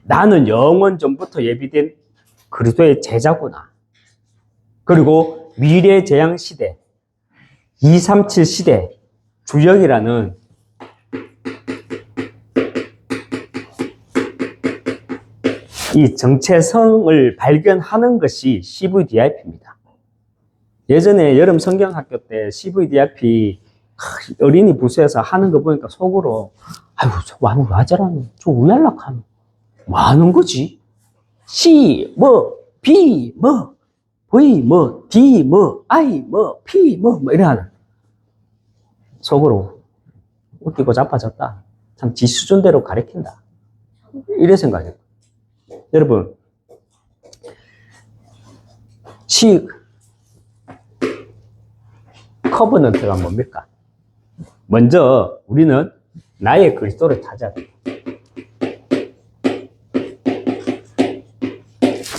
Speaker 2: 나는 영원 전부터 예비된 그리스도의 제자구나. 그리고 미래 재앙 시대, 237 시대, 주역이라는 이 정체성을 발견하는 것이 CVDIP입니다. 예전에 여름 성경학교 때 CVDIP 어린이 부서에서 하는 거 보니까 속으로 아이고 저거 와 저러노? 저 왜 연락하노? 뭐 하는 거지? C 뭐 B 뭐 V 뭐 D 뭐 I 뭐 P 뭐 이래 속으로 웃기고 자빠졌다. 참 지 수준대로 가르친다. 이래 생각해요. 여러분, 커버넌트가 뭡니까? 먼저 우리는 나의 그리스도를 찾아야 돼요.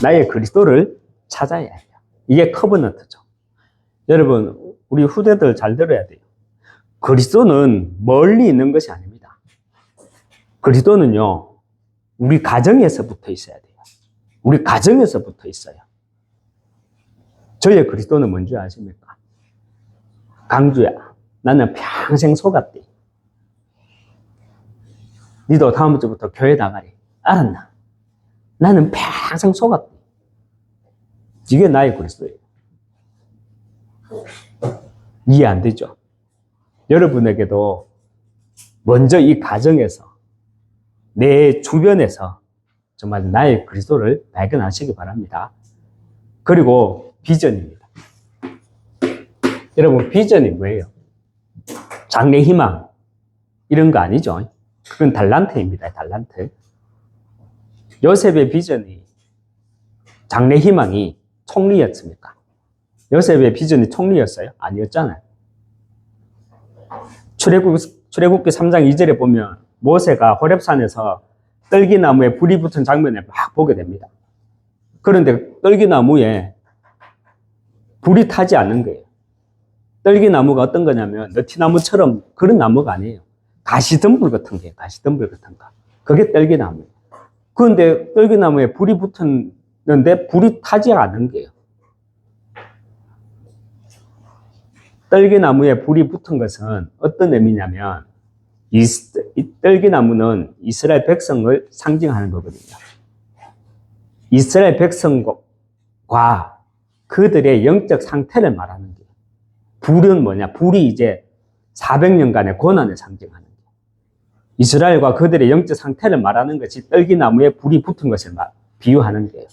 Speaker 2: 나의 그리스도를 찾아야 해요. 이게 커버넌트죠. 여러분, 우리 후대들 잘 들어야 돼요. 그리스도는 멀리 있는 것이 아닙니다. 그리스도는요, 우리 가정에서 붙어 있어야 돼요. 우리 가정에서부터 있어요. 저의 그리스도는 뭔지 아십니까? 강주야, 나는 평생 속았디. 니도 다음 주부터 교회 나가리. 알았나? 나는 평생 속았디. 이게 나의 그리스도예요. 이해 안 되죠? 여러분에게도 먼저 이 가정에서, 내 주변에서 정말 나의 그리스도를 발견하시기 바랍니다. 그리고 비전입니다. 여러분, 비전이 뭐예요? 장래 희망 이런 거 아니죠? 그건 달란트입니다. 달란트. 요셉의 비전이, 장래 희망이 총리였습니까? 요셉의 비전이 총리였어요? 아니었잖아요. 출애굽기 3장 2절에 보면 모세가 호렙산에서 떨기나무에 불이 붙은 장면을 막 보게 됩니다. 그런데 떨기나무에 불이 타지 않는 거예요. 떨기나무가 어떤 거냐면 느티나무처럼 그런 나무가 아니에요. 가시덤불 같은 게, 가시덤불 같은 거. 그게 떨기나무예요. 그런데 떨기나무에 불이 붙었는데 불이 타지 않는 거예요. 떨기나무에 불이 붙은 것은 어떤 의미냐면 이 떨기나무는 이스라엘 백성을 상징하는 거거든요. 이스라엘 백성과 그들의 영적 상태를 말하는 거예요. 불은 뭐냐? 불이 이제 400년간의 고난을 상징하는 거예요. 이스라엘과 그들의 영적 상태를 말하는 것이 떨기나무에 불이 붙은 것을 비유하는 거예요.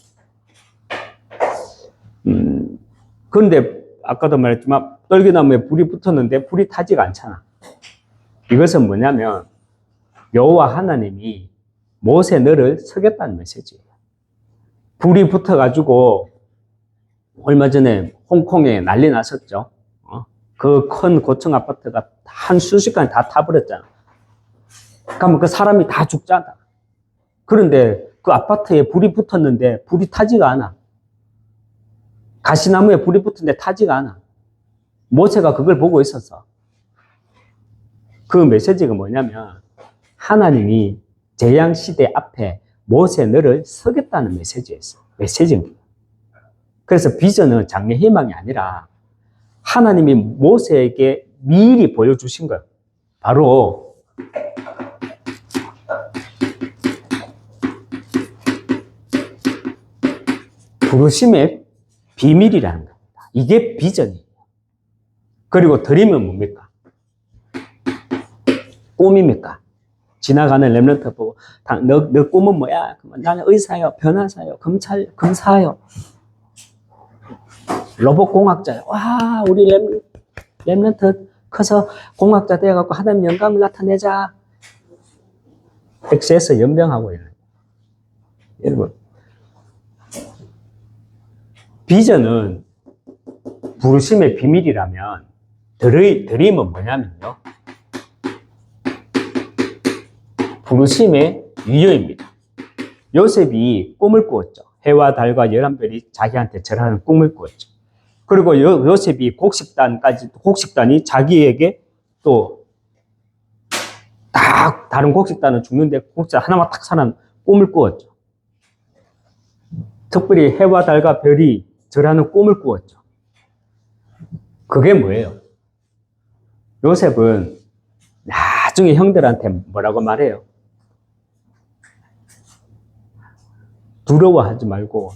Speaker 2: 그런데 아까도 말했지만 떨기나무에 불이 붙었는데 불이 타지가 않잖아. 이것은 뭐냐면 여호와 하나님이 모세 너를 서겠다는 메시지예요. 불이 붙어가지고 얼마 전에 홍콩에 난리 났었죠. 그 큰 고층 아파트가 한 순식간에 다 타버렸잖아. 그러면 그 사람이 다 죽잖아. 그런데 그 아파트에 불이 붙었는데 불이 타지가 않아. 가시나무에 불이 붙었는데 타지가 않아. 모세가 그걸 보고 있었어. 그 메시지가 뭐냐면 하나님이 재앙시대 앞에 모세 너를 서겠다는 메시지였어. 메시지입니다. 그래서 비전은 장래 희망이 아니라 하나님이 모세에게 미리 보여주신 거예요. 바로 부르심의 비밀이라는 겁니다. 이게 비전이에요. 그리고 드림은 뭡니까? 꿈입니까? 지나가는 렘넌트 보고 너 꿈은 뭐야? 나는 의사요, 변호사요, 검사요, 로봇공학자요. 와, 우리 렘넌트 커서 공학자 되어갖고 하나님 영감을 나타내자. 엑스에서 연병하고 있는. 여러분, 비전은 부르심의 비밀이라면 드림은 뭐냐면요, 부르심의 유효입니다. 요셉이 꿈을 꾸었죠. 해와 달과 11별이 자기한테 절하는 꿈을 꾸었죠. 그리고 요셉이 곡식단이 자기에게 또 다른 곡식단은 죽는데 곡식단 하나만 딱 사는 꿈을 꾸었죠. 특별히 해와 달과 별이 절하는 꿈을 꾸었죠. 그게 뭐예요? 요셉은 나중에 형들한테 뭐라고 말해요? 두려워하지 말고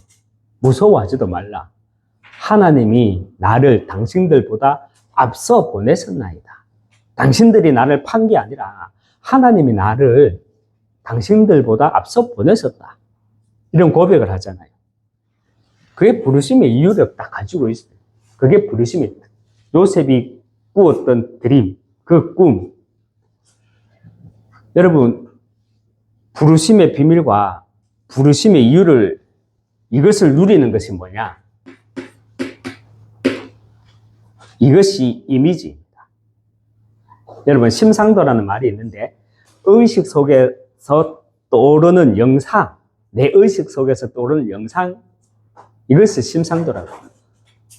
Speaker 2: 무서워하지도 말라. 하나님이 나를 당신들보다 앞서 보내셨나이다. 당신들이 나를 판 게 아니라 하나님이 나를 당신들보다 앞서 보내셨다. 이런 고백을 하잖아요. 그게 부르심의 이유를 딱 가지고 있어요. 그게 부르심입니다. 요셉이 꾸었던 드림, 그 꿈. 여러분, 부르심의 비밀과 부르심의 이유를, 이것을 누리는 것이 뭐냐? 이것이 이미지입니다. 여러분, 심상도라는 말이 있는데, 의식 속에서 떠오르는 영상, 내 의식 속에서 떠오르는 영상, 이것을 심상도라고 합니다.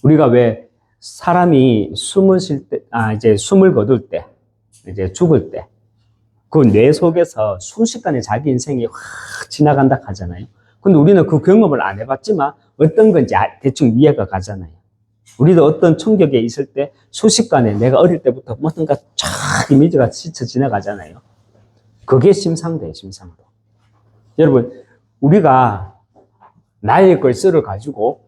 Speaker 2: 우리가 왜 사람이 숨을 쉴 때, 이제 숨을 거둘 때, 이제 죽을 때, 그 뇌 속에서 순식간에 자기 인생이 확 지나간다 하잖아요. 근데 우리는 그 경험을 안 해봤지만 어떤 건지 대충 이해가 가잖아요. 우리도 어떤 충격에 있을 때 순식간에 내가 어릴 때부터 뭔가 쫙 이미지가 스쳐 지나가잖아요. 그게 심상도예요, 심상도. 여러분, 우리가 나의 글쓰를 가지고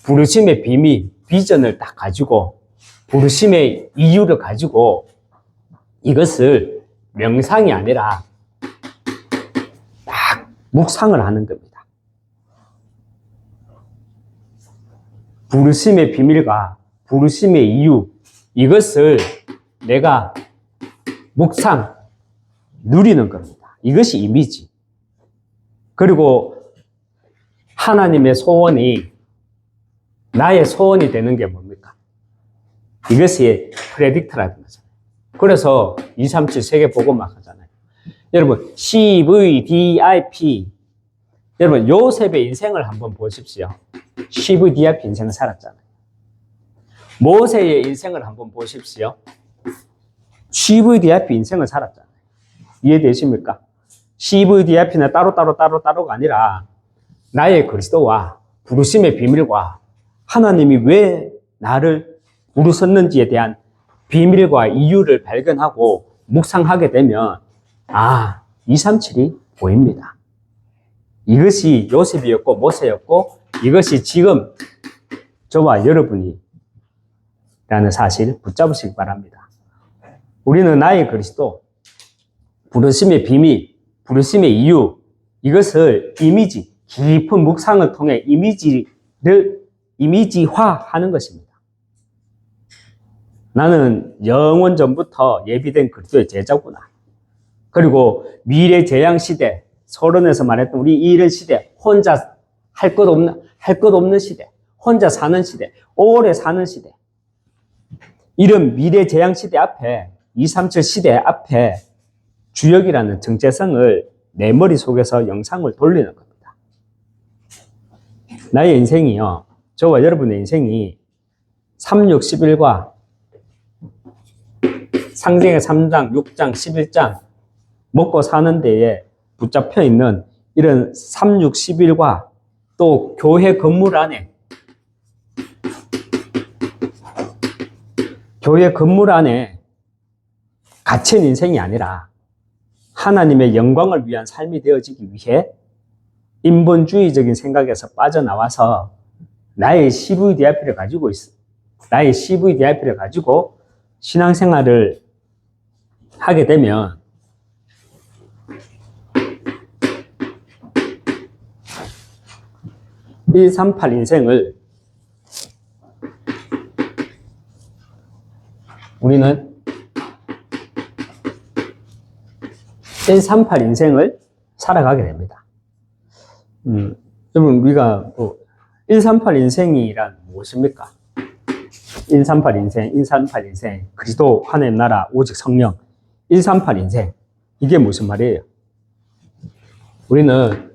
Speaker 2: 부르심의 비밀, 비전을 딱 가지고 부르심의 이유를 가지고 이것을 명상이 아니라 딱 묵상을 하는 겁니다. 부르심의 비밀과 부르심의 이유, 이것을 내가 묵상, 누리는 겁니다. 이것이 이미지. 그리고 하나님의 소원이 나의 소원이 되는 게 뭡니까? 이것이 프레딕트라는 거잖아요. 그래서 237 세계복음학 하잖아요. 여러분, CVDIP. 여러분, 요셉의 인생을 한번 보십시오. CVDIP 인생을 살았잖아요. 모세의 인생을 한번 보십시오. CVDIP 인생을 살았잖아요. 이해되십니까? CVDIP는 따로가 아니라 나의 그리스도와 부르심의 비밀과 하나님이 왜 나를 부르셨는지에 대한 비밀과 이유를 발견하고 묵상하게 되면 237이 보입니다. 이것이 요셉이었고 모세였고 이것이 지금 저와 여러분이 라는 사실 붙잡으시기 바랍니다. 우리는 나의 그리스도, 부르심의 비밀, 부르심의 이유, 이것을 이미지, 깊은 묵상을 통해 이미지화하는 것입니다. 나는 영원 전부터 예비된 그리스도의 제자구나. 그리고 미래 재앙 시대, 서론에서 말했던 우리 이런 시대, 혼자 할 것 없는 시대, 혼자 사는 시대, 오래 사는 시대. 이런 미래 재앙 시대 앞에, 237 시대 앞에 주역이라는 정체성을 내 머릿속에서 영상을 돌리는 겁니다. 나의 인생이요, 저와 여러분의 인생이 3, 6, 11과 상징의 3장, 6장, 11장 먹고 사는 데에 붙잡혀 있는 이런 3, 6, 11과 또 교회 건물 안에 갇힌 인생이 아니라 하나님의 영광을 위한 삶이 되어지기 위해 인본주의적인 생각에서 빠져나와서 나의 CVDIP를 가지고 있어. 나의 CVDIP를 가지고 신앙생활을 하게 되면 138 인생을 우리는 138 인생을 살아가게 됩니다. 여러분, 우리가 138 인생이란 무엇입니까? 138 인생, 138 인생, 그리스도 하나님 나라, 오직 성령, 138 인생. 이게 무슨 말이에요? 우리는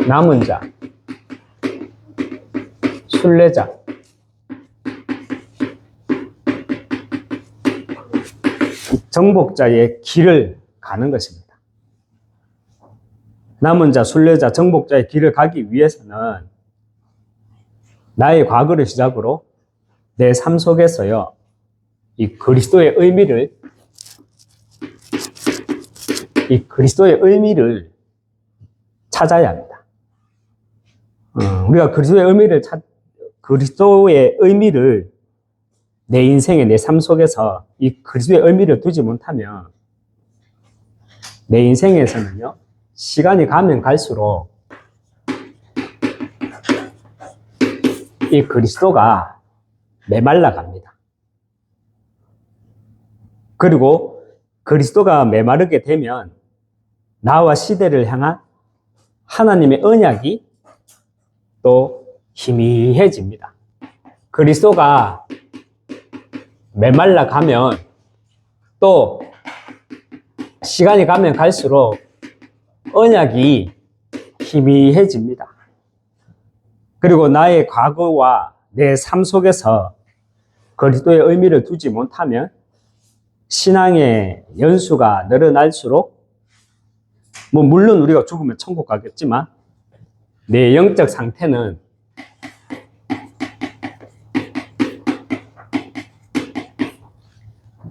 Speaker 2: 남은 자, 순례자, 정복자의 길을 가는 것입니다. 남은 자, 순례자, 정복자의 길을 가기 위해서는 나의 과거를 시작으로 내 삶 속에서요, 이 그리스도의 의미를 찾아야 합니다. 우리가 그리스도의 의미를 내 인생의 내 삶 속에서 이 그리스도의 의미를 두지 못하면 내 인생에서는요, 시간이 가면 갈수록 이 그리스도가 메말라 갑니다. 그리고 그리스도가 메마르게 되면 나와 시대를 향한 하나님의 언약이 또 희미해집니다. 그리스도가 메말라 가면 또 시간이 가면 갈수록 언약이 희미해집니다. 그리고 나의 과거와 내 삶 속에서 그리스도의 의미를 두지 못하면 신앙의 연수가 늘어날수록 뭐 물론 우리가 죽으면 천국 가겠지만 내 영적 상태는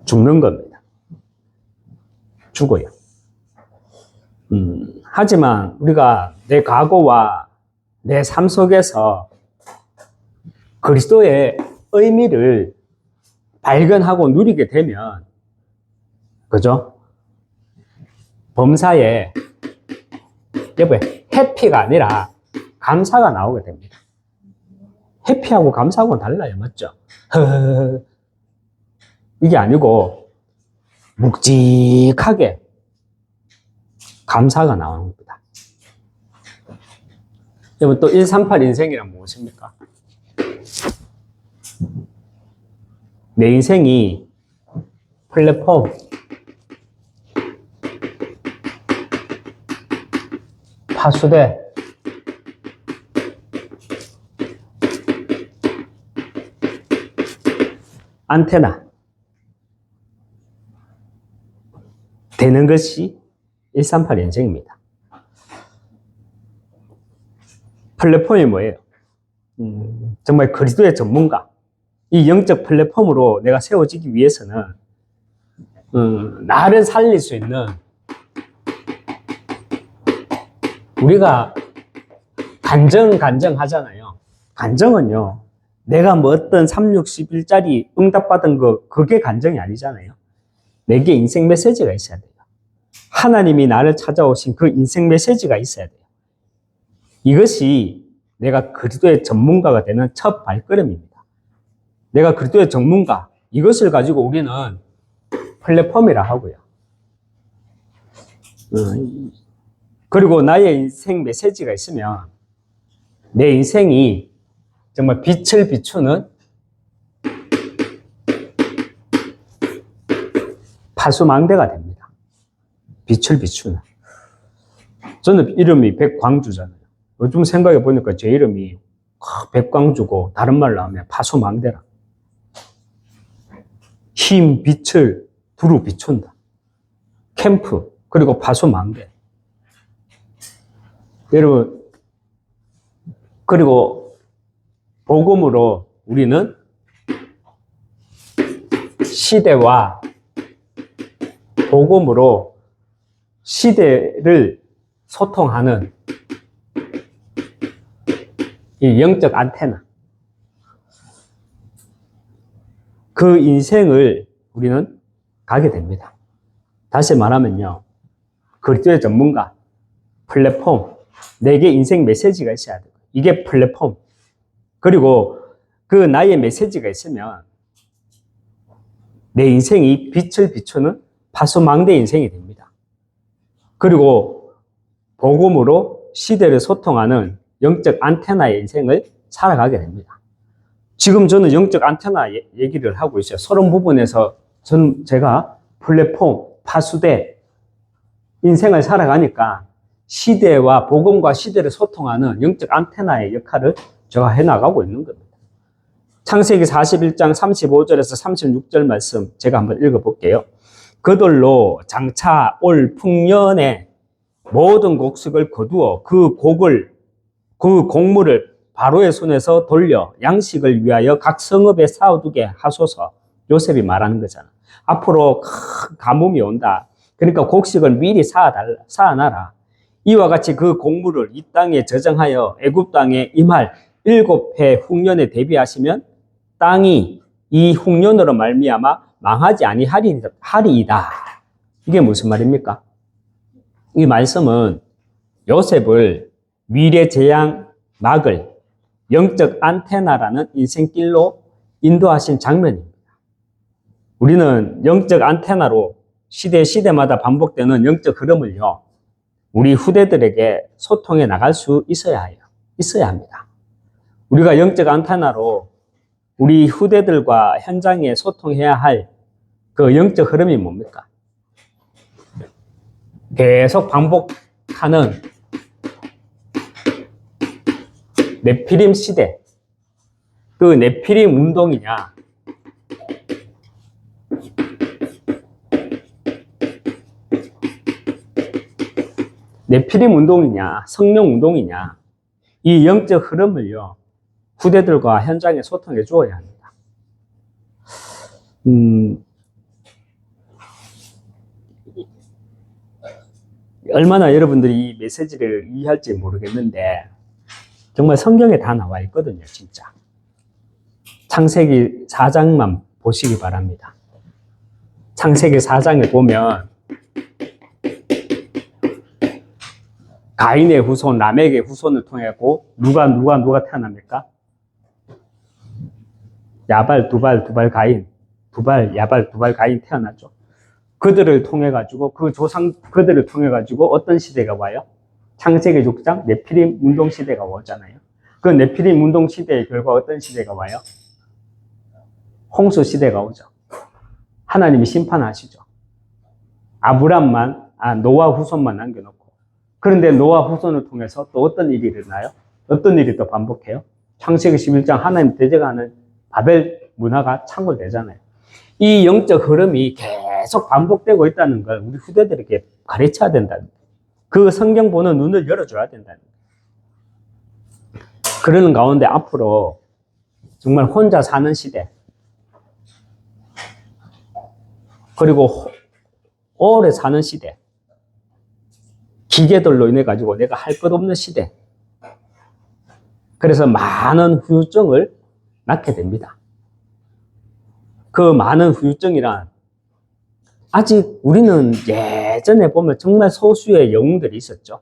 Speaker 2: 죽는 겁니다. 죽어요. 하지만 우리가 내 과거와 내 삶 속에서 그리스도의 의미를 발견하고 누리게 되면, 그죠? 범사에, 여보, 해피가 아니라 감사가 나오게 됩니다. 해피하고 감사하고는 달라요. 맞죠? 이게 아니고, 묵직하게 감사가 나오는 겁니다. 여러분, 또 138 인생이란 무엇입니까? 내 인생이 플랫폼, 파수대, 안테나 되는 것이 138 인생입니다. 플랫폼이 뭐예요? 정말 그리스도의 전문가, 이 영적 플랫폼으로 내가 세워지기 위해서는 나를 살릴 수 있는, 우리가 간정 하잖아요. 간정은요, 내가 뭐 어떤 360일짜리 응답받은 거, 그게 간정이 아니잖아요. 내게 인생 메시지가 있어야 돼요. 하나님이 나를 찾아오신 그 인생 메시지가 있어야 돼요. 이것이 내가 그리스도의 전문가가 되는 첫 발걸음입니다. 내가 그리스도의 전문가, 이것을 가지고 우리는 플랫폼이라 하고요. 그리고 나의 인생 메시지가 있으면 내 인생이 정말 빛을 비추는 파수망대가 됩니다. 빛을 비추는. 저는 이름이 백광주잖아요. 요즘 생각해 보니까 제 이름이 백광주고 다른 말로 하면 파수망대라. 힘, 빛을 두루 비춘다. 캠프, 그리고 파수망대. 여러분, 그리고 복음으로 우리는 시대와 복음으로 시대를 소통하는 이 영적 안테나, 그 인생을 우리는 가게 됩니다. 다시 말하면요, 그리스도의 전문가, 플랫폼, 내게 인생 메시지가 있어야 돼요. 이게 플랫폼. 그리고 그 나의 메시지가 있으면 내 인생이 빛을 비추는 파수망대 인생이 됩니다. 그리고 복음으로 시대를 소통하는 영적 안테나의 인생을 살아가게 됩니다. 지금 저는 영적 안테나 얘기를 하고 있어요. 서론 부분에서 제가 플랫폼, 파수대 인생을 살아가니까 시대와 복음과 시대를 소통하는 영적 안테나의 역할을 제가 해나가고 있는 겁니다. 창세기 41장 35절에서 36절 말씀 제가 한번 읽어볼게요. 그들로 장차 올 풍년에 모든 곡식을 거두어 그 곡물을 바로의 손에서 돌려 양식을 위하여 각 성읍에 쌓아두게 하소서. 요셉이 말하는 거잖아. 앞으로 큰 가뭄이 온다. 그러니까 곡식을 미리 쌓아놔라. 이와 같이 그 곡물을 이 땅에 저장하여 애굽 땅에 임할 7해 흉년에 대비하시면 땅이 이 흉년으로 말미암아 망하지 아니하리이다. 이게 무슨 말입니까? 이 말씀은 요셉을 미래 재앙 막을 영적 안테나라는 인생길로 인도하신 장면입니다. 우리는 영적 안테나로 시대마다 반복되는 영적 흐름을요, 우리 후대들에게 소통해 나갈 수 있어야 합니다. 우리가 영적 안테나로 우리 후대들과 현장에 소통해야 할 그 영적 흐름이 뭡니까? 계속 반복하는 네피림 시대, 그 네피림 운동이냐, 네피림 운동이냐, 성령 운동이냐, 이 영적 흐름을요, 후대들과 현장에 소통해 주어야 합니다. 얼마나 여러분들이 이 메시지를 이해할지 모르겠는데, 정말 성경에 다 나와 있거든요, 진짜. 창세기 4장만 보시기 바랍니다. 창세기 4장에 보면, 가인의 후손, 라멕의 후손을 통하고 누가 태어납니까? 야발, 두발, 가인. 두발, 야발, 두발, 가인 태어났죠. 그들을 통해 가지고 그들을 통해 가지고 어떤 시대가 와요? 창세기 6장 네피림 운동 시대가 오잖아요. 그 네피림 운동 시대의 결과 어떤 시대가 와요? 홍수 시대가 오죠. 하나님이 심판하시죠. 노아 후손만 남겨놓고. 그런데 노아 후손을 통해서 또 어떤 일이 일어나요? 어떤 일이 또 반복해요? 창세기 11장 하나님 대적하는 바벨 문화가 창궐되잖아요. 이 영적 흐름이 계속 반복되고 있다는 걸 우리 후대들에게 가르쳐야 된다는 거예요. 그 성경 보는 눈을 열어줘야 된다는 거예요. 그러는 가운데 앞으로 정말 혼자 사는 시대, 그리고 오래 사는 시대, 기계들로 인해 가지고 내가 할 것 없는 시대, 그래서 많은 후유증을 낳게 됩니다. 그 많은 후유증이란, 아직 우리는 예전에 보면 정말 소수의 영웅들이 있었죠.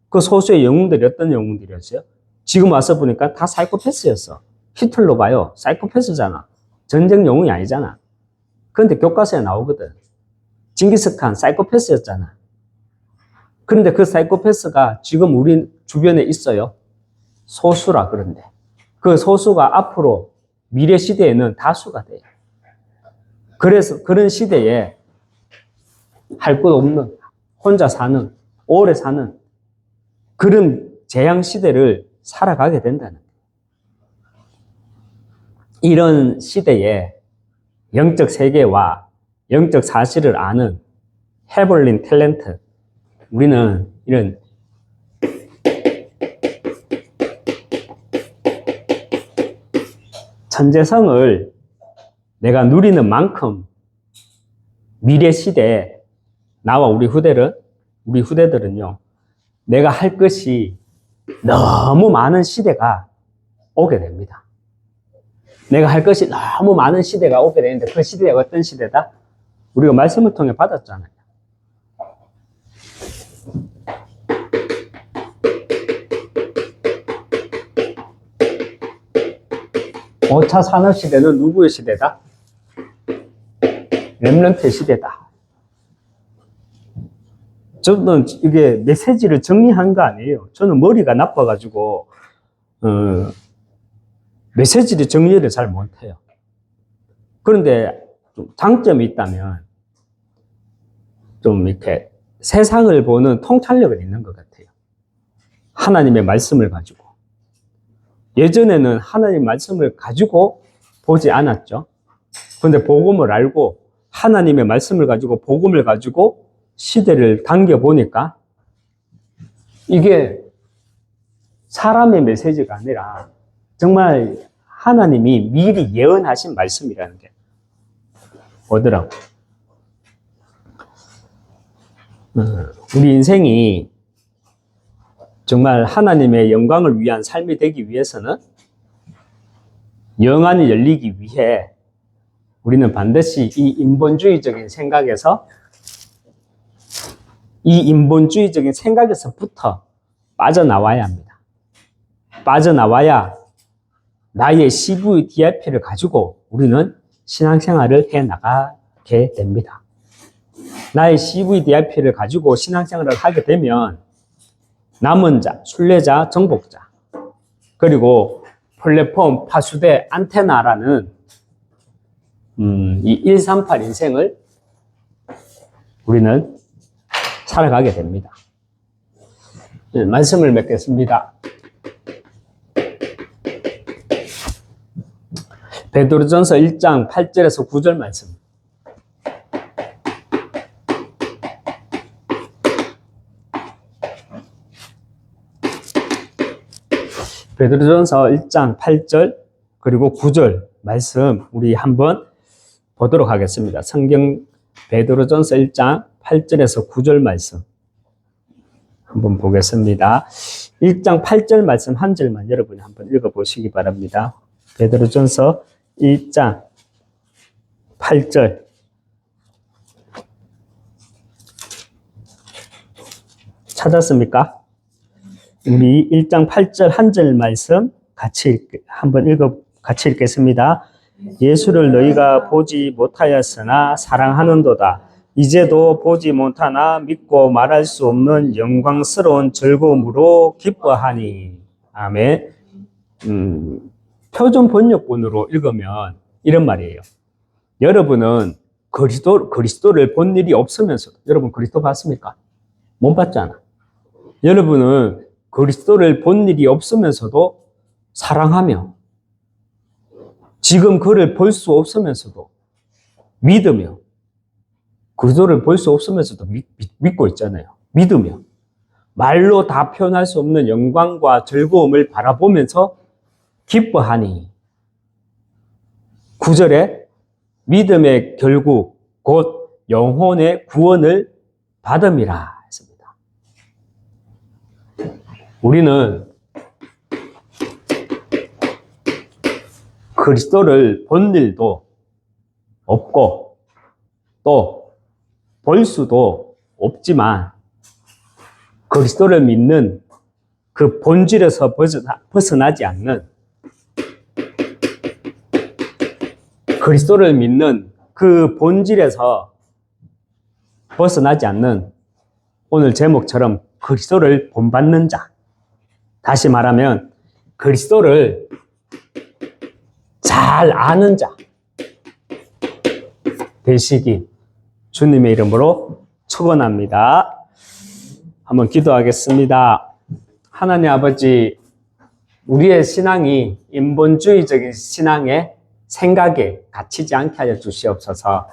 Speaker 2: 그 소수의 영웅들이 어떤 영웅들이었어요? 지금 와서 보니까 다 사이코패스였어. 히틀러 봐요. 사이코패스잖아. 전쟁 영웅이 아니잖아. 그런데 교과서에 나오거든. 징기스칸 사이코패스였잖아. 그런데 그 사이코패스가 지금 우리 주변에 있어요. 소수라. 그런데 그 소수가 앞으로 미래 시대에는 다수가 돼요. 그래서 그런 시대에 할 것 없는, 혼자 사는, 오래 사는 그런 재앙 시대를 살아가게 된다는 거예요. 이런 시대에 영적 세계와 영적 사실을 아는 헤블린 탤런트, 우리는 이런 천재성을 내가 누리는 만큼 미래 시대에 나와 우리 후대들은요, 내가 할 것이 너무 많은 시대가 오게 됩니다. 내가 할 것이 너무 많은 시대가 오게 되는데 그 시대가 어떤 시대다? 우리가 말씀을 통해 받았잖아요. (5차) 산업시대는 누구의 시대다? 렘넌트의 시대다. 저는 이게 메시지를 정리한 거 아니에요. 저는 머리가 나빠가지고 메시지를 정리를 잘 못해요. 그런데 좀 장점이 있다면 좀 이렇게 세상을 보는 통찰력은 있는 것 같아요. 하나님의 말씀을 가지고. 예전에는 하나님 말씀을 가지고 보지 않았죠. 그런데 복음을 알고 하나님의 말씀을 가지고 복음을 가지고 시대를 당겨보니까 이게 사람의 메시지가 아니라 정말 하나님이 미리 예언하신 말씀이라는 게 오더라고요. 우리 인생이 정말 하나님의 영광을 위한 삶이 되기 위해서는 영안이 열리기 위해 우리는 반드시 이 인본주의적인 생각에서부터 빠져나와야 합니다. 빠져나와야 나의 CVDIP를 가지고 우리는 신앙생활을 해나가게 됩니다. 나의 CVDIP를 가지고 신앙생활을 하게 되면 남은 자, 순례자, 정복자, 그리고 플랫폼, 파수대, 안테나라는 이 138 인생을 우리는 살아가게 됩니다. 말씀을 맺겠습니다. 베드로전서 1장 8절에서 9절 말씀. 베드로전서 1장 8절 그리고 9절 말씀 우리 한번 보도록 하겠습니다. 성경 베드로전서 1장 8절에서 9절 말씀 한번 보겠습니다. 1장 8절 말씀 한 절만 여러분이 한번 읽어보시기 바랍니다. 베드로전서 1장 8절 찾았습니까? 우리 1장 8절 한 절 말씀 같이 읽겠습니다. 예수를 너희가 보지 못하였으나 사랑하는도다. 이제도 보지 못하나 믿고 말할 수 없는 영광스러운 즐거움으로 기뻐하니. 아멘. 표준 번역본으로 읽으면 이런 말이에요. 여러분은 그리스도를 본 일이 없으면서도, 여러분 그리스도 봤습니까? 못 봤잖아. 여러분은 그리스도를 본 일이 없으면서도 사랑하며, 지금 그를 볼 수 없으면서도 믿으며, 그리스도를 볼 수 없으면서도 믿고 있잖아요. 믿으며, 말로 다 표현할 수 없는 영광과 즐거움을 바라보면서 기뻐하니. 9절에 믿음의 결국 곧 영혼의 구원을 받음이라 했습니다. 우리는 그리스도를 본 일도 없고 또 볼 수도 없지만 그리스도를 믿는 그 본질에서 벗어나지 않는, 그리스도를 믿는 그 본질에서 벗어나지 않는, 오늘 제목처럼 그리스도를 본받는 자, 다시 말하면 그리스도를 잘 아는 자 되시기 주님의 이름으로 축원합니다. 한번 기도하겠습니다. 하나님 아버지, 우리의 신앙이 인본주의적인 신앙의 생각에 갇히지 않게 하여 주시옵소서.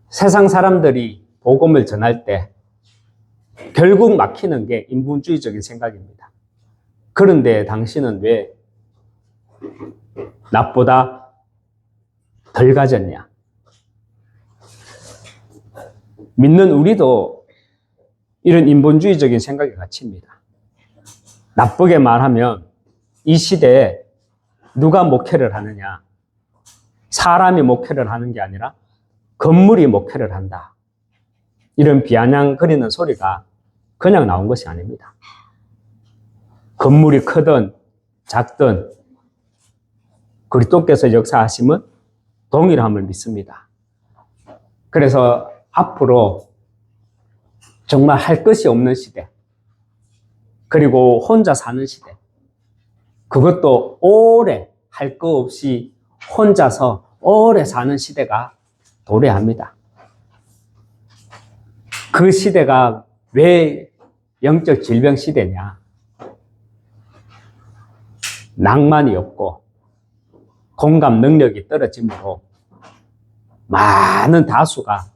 Speaker 2: 세상 사람들이 복음을 전할 때 결국 막히는 게 인본주의적인 생각입니다. 그런데 당신은 왜 나보다 덜 가졌냐? 믿는 우리도 이런 인본주의적인 생각에 갇힙니다. 나쁘게 말하면 이 시대에 누가 목회를 하느냐? 사람이 목회를 하는 게 아니라 건물이 목회를 한다. 이런 비아냥거리는 소리가 그냥 나온 것이 아닙니다. 건물이 크든 작든 그리스도께서 역사하심은 동일함을 믿습니다. 그래서 앞으로 정말 할 것이 없는 시대, 그리고 혼자 사는 시대, 그것도 오래 할 거 없이 혼자서 오래 사는 시대가 도래합니다. 그 시대가 왜 영적 질병 시대냐? 낭만이 없고 공감 능력이 떨어지므로 많은 다수가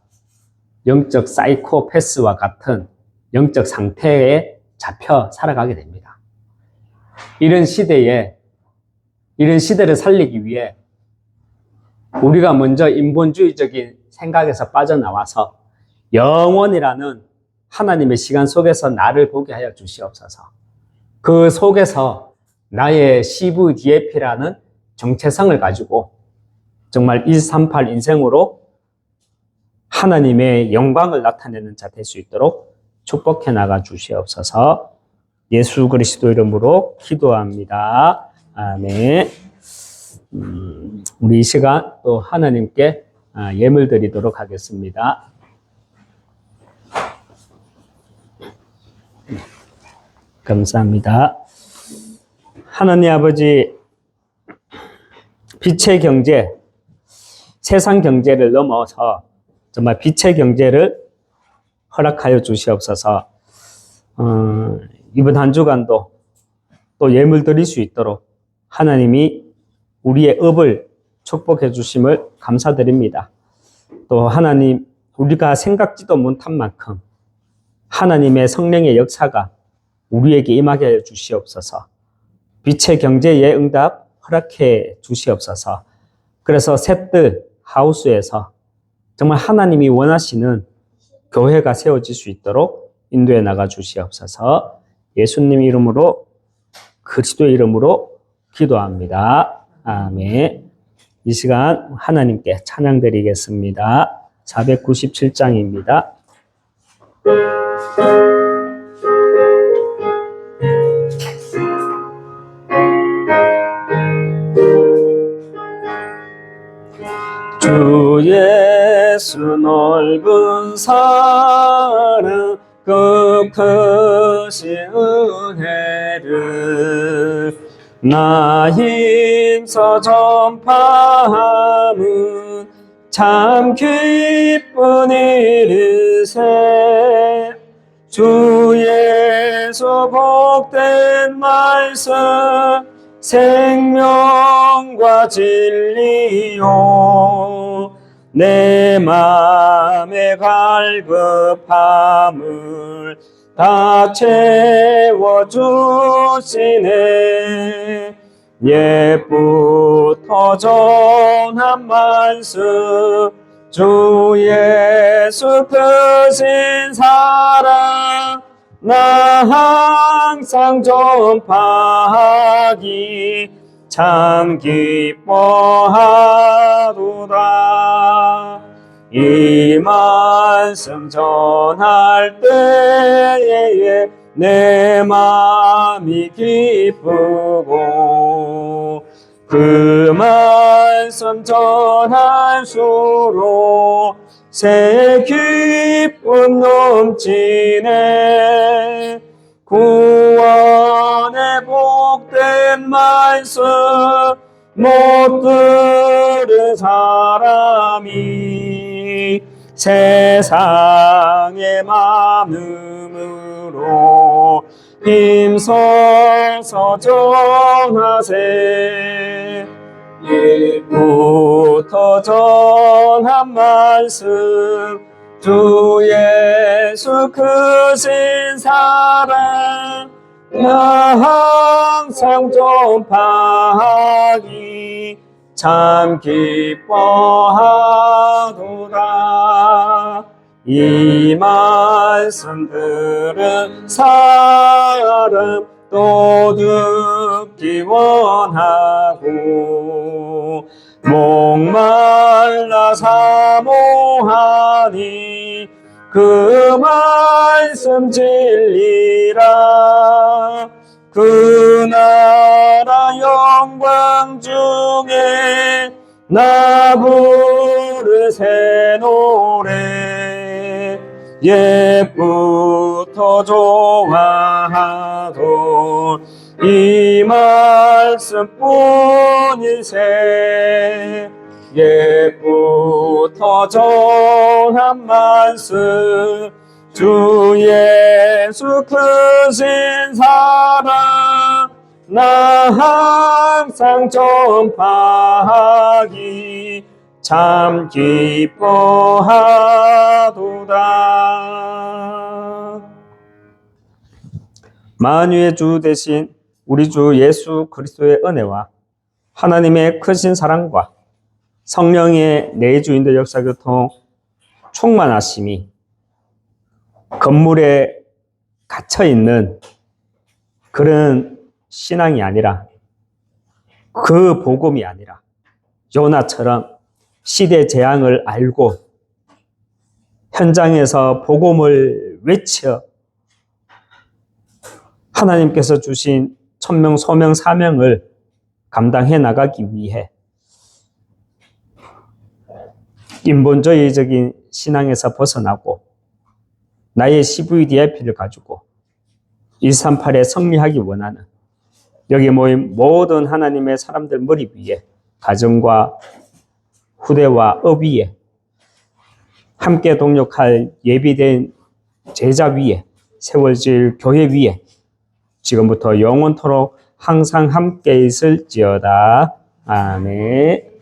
Speaker 2: 영적 사이코패스와 같은 영적 상태에 잡혀 살아가게 됩니다. 이런 시대를 살리기 위해 우리가 먼저 인본주의적인 생각에서 빠져나와서 영원이라는 하나님의 시간 속에서 나를 보게 하여 주시옵소서. 그 속에서 나의 CVDF라는 정체성을 가지고 정말 138 인생으로 하나님의 영광을 나타내는 자 될 수 있도록 축복해 나가 주시옵소서. 예수 그리스도 이름으로 기도합니다. 아멘. 우리 이 시간 또 하나님께 예물 드리도록 하겠습니다. 감사합니다. 하나님 아버지, 빛의 경제, 세상 경제를 넘어서 정말 빛의 경제를 허락하여 주시옵소서. 이번 한 주간도 또 예물 드릴 수 있도록 하나님이 우리의 업을 축복해 주심을 감사드립니다. 또 하나님, 우리가 생각지도 못한 만큼 하나님의 성령의 역사가 우리에게 임하게 하여 주시옵소서. 빛의 경제의 응답 허락해 주시옵소서. 그래서 셋들 하우스에서 정말 하나님이 원하시는 교회가 세워질 수 있도록 인도해 나가 주시옵소서. 예수님 이름으로, 그리스도의 이름으로 기도합니다. 아멘. 이 시간 하나님께 찬양 드리겠습니다. 497장입니다. 주 예수 넓은 사랑 그 크신 은혜를 나 힘써 전파함은 참 기쁜 일일세. 주 예수 복된 말씀 생명과 진리요 내 맘의 갈급함을 다 채워주시네. 옛부터 전한 말씀 주 예수 크신 사랑 나 항상 전파하기 참 기뻐하도다. 이 말씀 전할 때에 내 마음이 기쁘고 그 말씀 전할수록 새 기쁨 넘치네. 구원의 복된 말씀 못 들은 사람이 세상의 많음으로 힘써서 전하세. 옛부터 전한 말씀 주 예수 크신 사랑 나 항상 전파하기 참 기뻐하도다. 이 말씀 들은 사람 또 듣기 원하고 목말라 사모하니 그 말씀 진리라. 그 나라 영광 중에 나 부를 새 노래 옛부터 좋아하던 이 말씀뿐일세. 옛부터 전한 말씀 주 예수 크신 사랑 나 항상 전파하기 참 기뻐하도다. 만유의 주 대신 우리 주 예수 그리스도의 은혜와 하나님의 크신 사랑과 성령의 내주인도 역사교통 충만하심이 건물에 갇혀있는 그런 신앙이 아니라 그 복음이 아니라 요나처럼 시대 재앙을 알고 현장에서 복음을 외쳐 하나님께서 주신 천명, 소명, 사명을 감당해 나가기 위해 인본주의적인 신앙에서 벗어나고 나의 CVDIP를 가지고 138에 승리하기 원하는 여기 모인 모든 하나님의 사람들 머리 위에 가정과 후대와 업 위에 함께 동력할 예비된 제자 위에 세워질 교회 위에 지금부터 영원토록 항상 함께 있을지어다. 아멘.